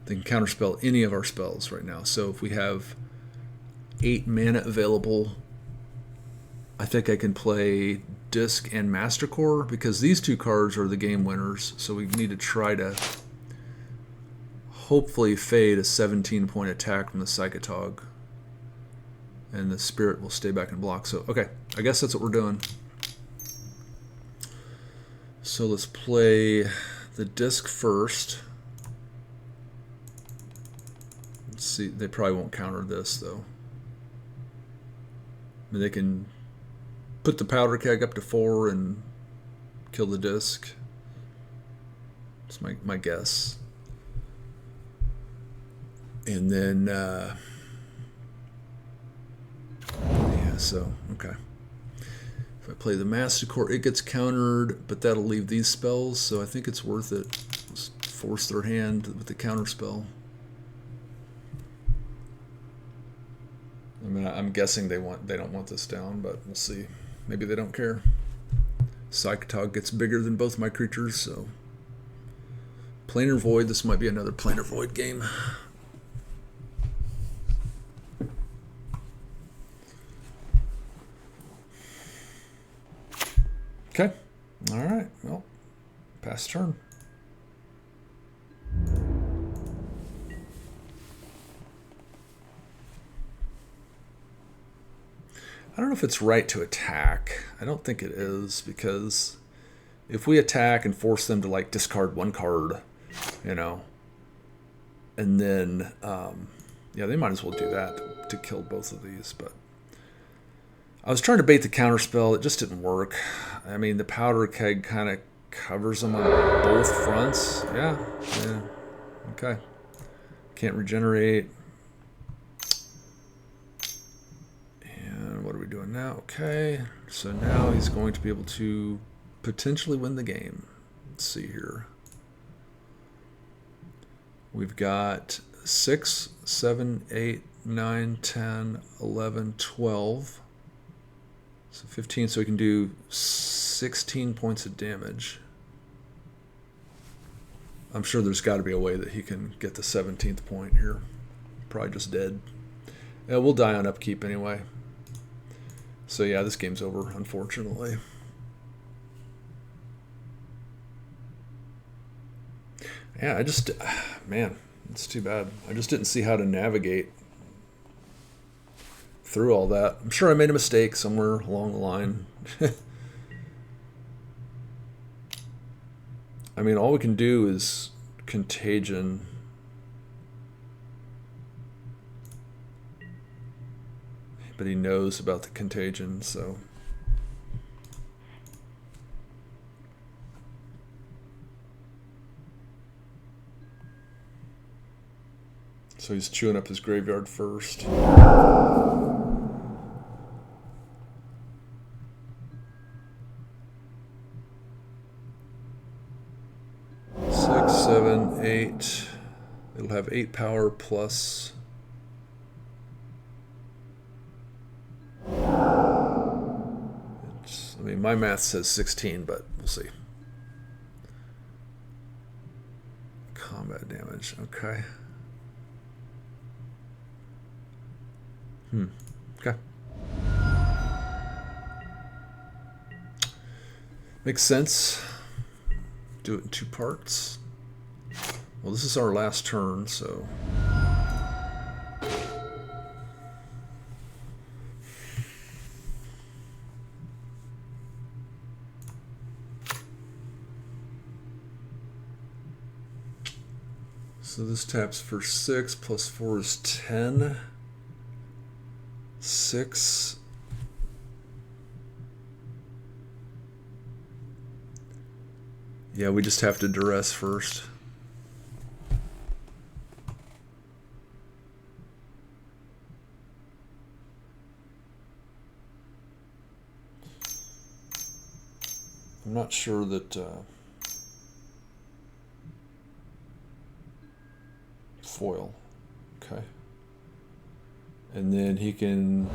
They can counterspell any of our spells right now. So if we have 8 mana available, I think I can play Disc and Mastercore because these 2 cards are the game winners. So we need to try to hopefully fade a 17-point attack from the Psychotog. And the Spirit will stay back and block. So, okay, I guess that's what we're doing. So let's play the disc first. Let's see, they probably won't counter this though. I mean, they can put the powder keg up to 4 and kill the disc. That's my guess. And then, yeah, so, okay. If I play the Masticore, it gets countered, but that'll leave these spells, so I think it's worth it. Let's force their hand with the counter spell. I mean, I'm guessing they don't want this down, but we'll see. Maybe they don't care. Psychotog gets bigger than both my creatures, so Planar Void. This might be another Planar Void game. Okay. All right. Well, pass turn. I don't know if it's right to attack. I don't think it is, because if we attack and force them to like discard 1 card, you know, and then yeah, they might as well do that to kill both of these. But I was trying to bait the counter spell. It just didn't work. I mean, the powder keg kind of covers them on both fronts. Yeah. Okay. Can't regenerate. What are we doing now? Okay, so now he's going to be able to potentially win the game. Let's see here. We've got 6, 7, 8, 9, 10, 11, 12. So 15, so he can do 16 points of damage. I'm sure there's got to be a way that he can get the 17th point here. Probably just dead. Yeah, we'll die on upkeep anyway. So yeah, this game's over, unfortunately. Yeah, man, it's too bad. I just didn't see how to navigate through all that. I'm sure I made a mistake somewhere along the line. I mean, all we can do is Contagion. But he knows about the Contagion, so. So he's chewing up his graveyard first. 6, 7, 8. It'll have 8 power plus. I mean, my math says 16, but we'll see. Combat damage, okay. Okay. Makes sense. Do it in 2 parts. Well, this is our last turn, so. So this taps for 6, plus 4 is 10. 6. Yeah, we just have to duress first. I'm not sure that foil. Okay. And then he can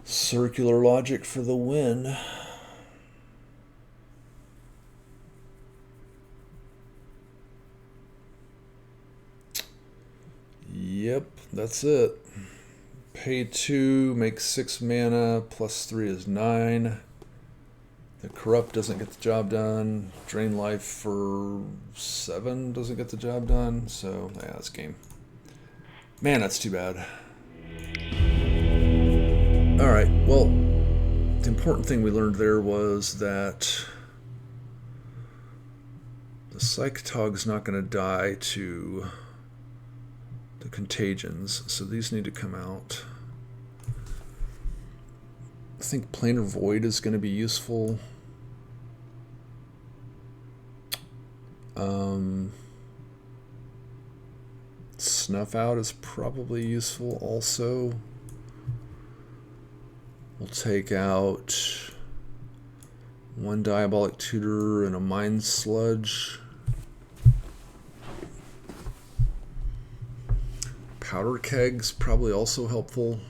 circular logic for the win. Yep, that's it. Pay 2, make 6 mana, plus 3 is 9. The Corrupt doesn't get the job done. Drain life for 7 doesn't get the job done. So, yeah, that's game. Man, that's too bad. Alright, well, the important thing we learned there was that the Psychotog's not going to die to the contagions, so these need to come out. I think Planar Void is going to be useful. Snuff Out is probably useful also. We'll take out one Diabolic Tutor and a Mind Sludge. Powder Keg's probably also helpful.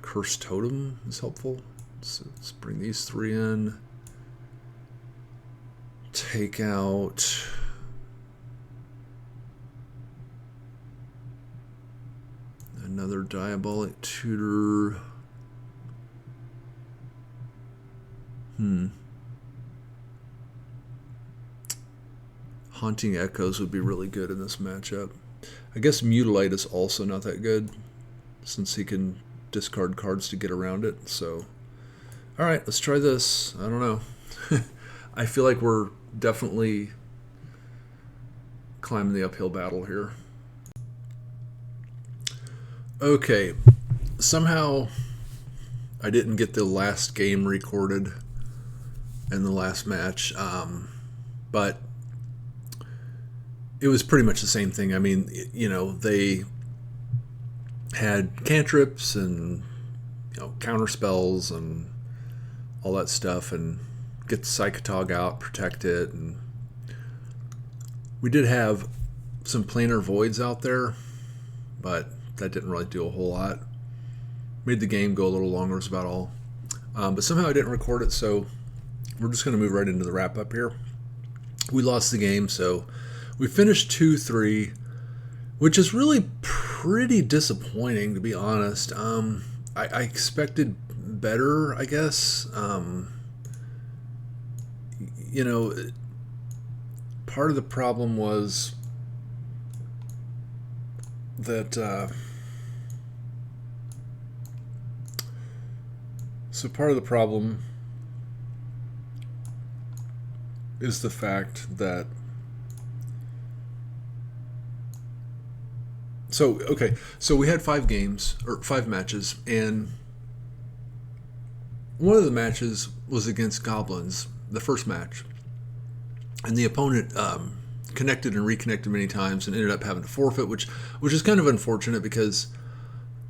Cursed Totem is helpful. So let's bring these three in. Take out another Diabolic Tutor. Haunting Echoes would be really good in this matchup. I guess Mutilate is also not that good, since he can discard cards to get around it. So, alright, let's try this. I don't know. I feel like we're definitely climbing the uphill battle here. Okay, somehow I didn't get the last game recorded in the last match, but it was pretty much the same thing. I mean, you know, they had cantrips and, you know, counter spells and all that stuff, and get the Psychotog out, protect it, and we did have some Planar Voids out there, but that didn't really do a whole lot. Made the game go a little longer, was about all. But somehow I didn't record it, so we're just going to move right into the wrap-up here. We lost the game, so we finished 2-3, which is really pretty disappointing, to be honest. I expected better, I guess. You know, part of the problem was that so part of the problem is the fact that so we had 5 games, or 5 matches, and one of the matches was against Goblins, the first match, and the opponent connected and reconnected many times and ended up having to forfeit, which is kind of unfortunate, because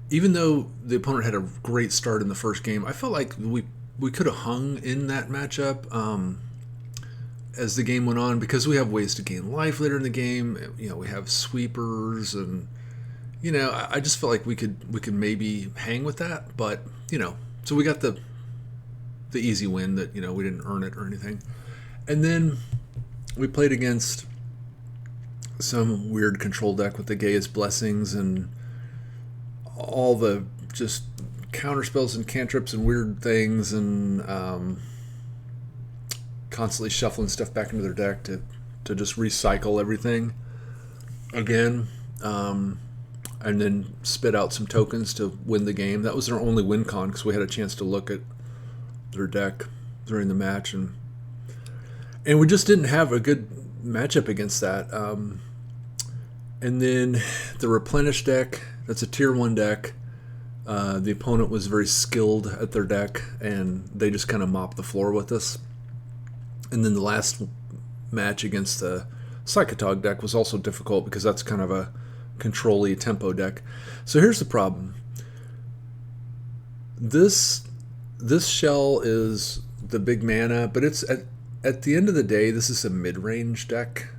even though the opponent had a great start in the first game, I felt like we could have hung in that matchup as the game went on, because we have ways to gain life later in the game. You know, we have sweepers, and you know, I just felt like we could maybe hang with that, but you know, so we got the easy win that, you know, we didn't earn it or anything. And then we played against some weird control deck with the Gaia's Blessings and all the just counter spells and cantrips and weird things, and constantly shuffling stuff back into their deck to just recycle everything again, and then spit out some tokens to win the game. That was their only win con, because we had a chance to look at their deck during the match, and we just didn't have a good matchup against that. And then the Replenish deck, that's a tier 1 deck. The opponent was very skilled at their deck, and they just kind of mopped the floor with us. And then the last match against the Psychotog deck was also difficult, because that's kind of a control-y tempo deck. So here's the problem. This shell is the big mana, but it's at the end of the day, this is a mid-range deck,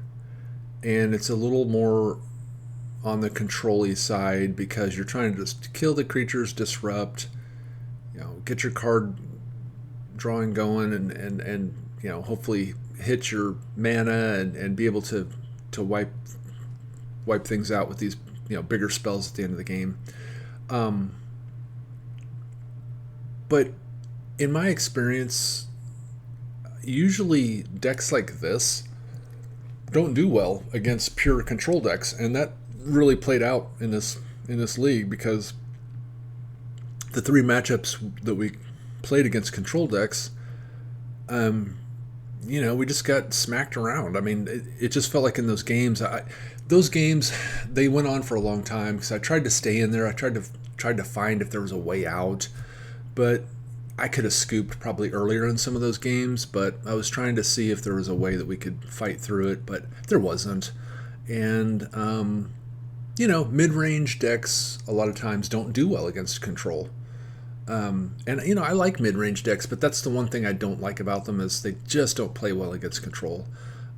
and it's a little more on the control-y side, because you're trying to just kill the creatures, disrupt, you know, get your card drawing going, and you know, hopefully hit your mana and be able to wipe things out with these, you know, bigger spells at the end of the game. But in my experience, usually decks like this don't do well against pure control decks, and that really played out in this league, because the 3 matchups that we played against control decks, we just got smacked around. I mean, it just felt like in those games, they went on for a long time because I tried to stay in there. I tried to find if there was a way out, but I could have scooped probably earlier in some of those games. But I was trying to see if there was a way that we could fight through it, but there wasn't. And mid-range decks a lot of times don't do well against control. And I like mid-range decks, but that's the one thing I don't like about them is they just don't play well against control.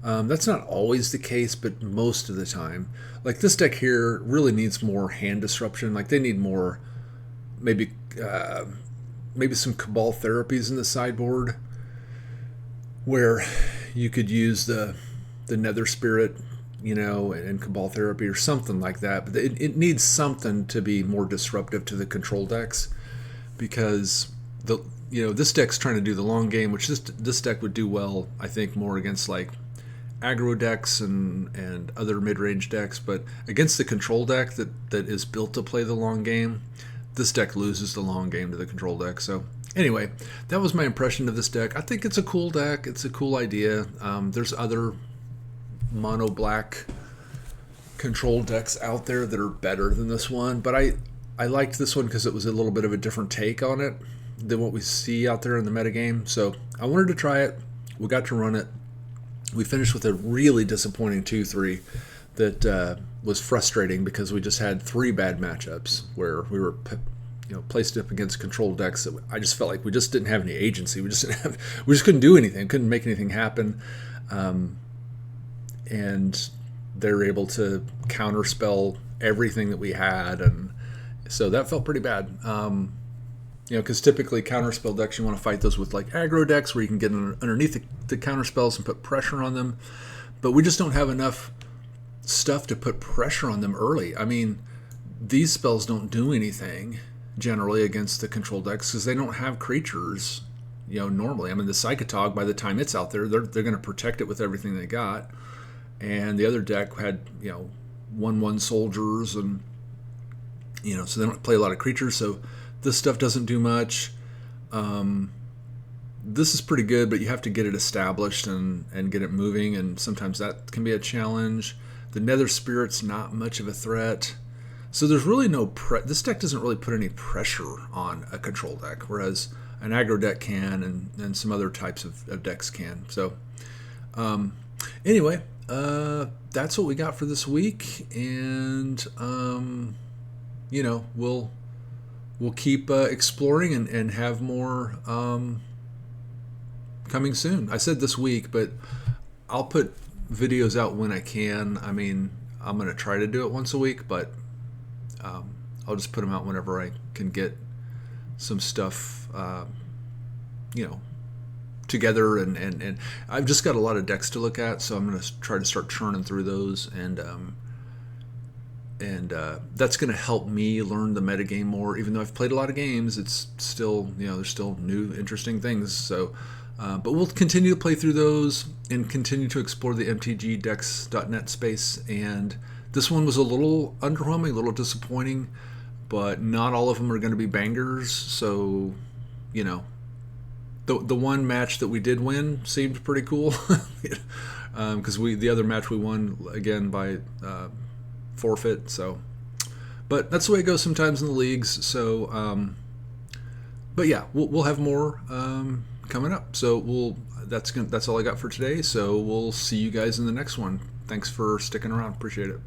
That's not always the case, but most of the time. Like this deck here really needs more hand disruption. Like they need more, maybe some Cabal therapies in the sideboard, where you could use the Nether Spirit, and Cabal therapy or something like that. But it needs something to be more disruptive to the control decks. Because this deck's trying to do the long game, which this deck would do well, I think, more against like aggro decks and other mid-range decks, but against the control deck that is built to play the long game, this deck loses the long game to the control deck. So anyway, that was my impression of this deck. I think it's a cool deck. It's a cool idea. There's other mono black control decks out there that are better than this one, but I liked this one because it was a little bit of a different take on it than what we see out there in the metagame. So I wanted to try it. We got to run it. We finished with a really disappointing 2-3 that was frustrating because we just had 3 bad matchups where we were placed up against control decks that I just felt like we just didn't have any agency. We just couldn't do anything, couldn't make anything happen. And they're able to counterspell everything that we had, and so that felt pretty bad. Because typically counterspell decks, you want to fight those with like aggro decks where you can get underneath the counterspells and put pressure on them. But we just don't have enough stuff to put pressure on them early. I mean, these spells don't do anything generally against the control decks because they don't have creatures, normally. I mean, the Psychotog, by the time it's out there, they're going to protect it with everything they got. And the other deck had, 1/1 soldiers and so they don't play a lot of creatures, so this stuff doesn't do much. This is pretty good, but you have to get it established and get it moving, and sometimes that can be a challenge. The Nether Spirit's not much of a threat. So there's really this deck doesn't really put any pressure on a control deck, whereas an aggro deck can, and some other types of decks can. So anyway, that's what we got for this week, and we'll keep exploring and have more coming soon. I said this week, but I'll put videos out when I can. I mean, I'm going to try to do it once a week, but I'll just put them out whenever I can get some stuff, together. And I've just got a lot of decks to look at, so I'm going to try to start churning through those, and that's going to help me learn the metagame more. Even though I've played a lot of games, it's still, there's still new, interesting things. So, but we'll continue to play through those and continue to explore the mtgdecks.net space. And this one was a little underwhelming, a little disappointing, but not all of them are going to be bangers. So, the one match that we did win seemed pretty cool, because the other match we won again by forfeit. So, but that's the way it goes sometimes in the leagues. So, but yeah, we'll have more coming up. So that's all I got for today. So we'll see you guys in the next one. Thanks for sticking around. Appreciate it.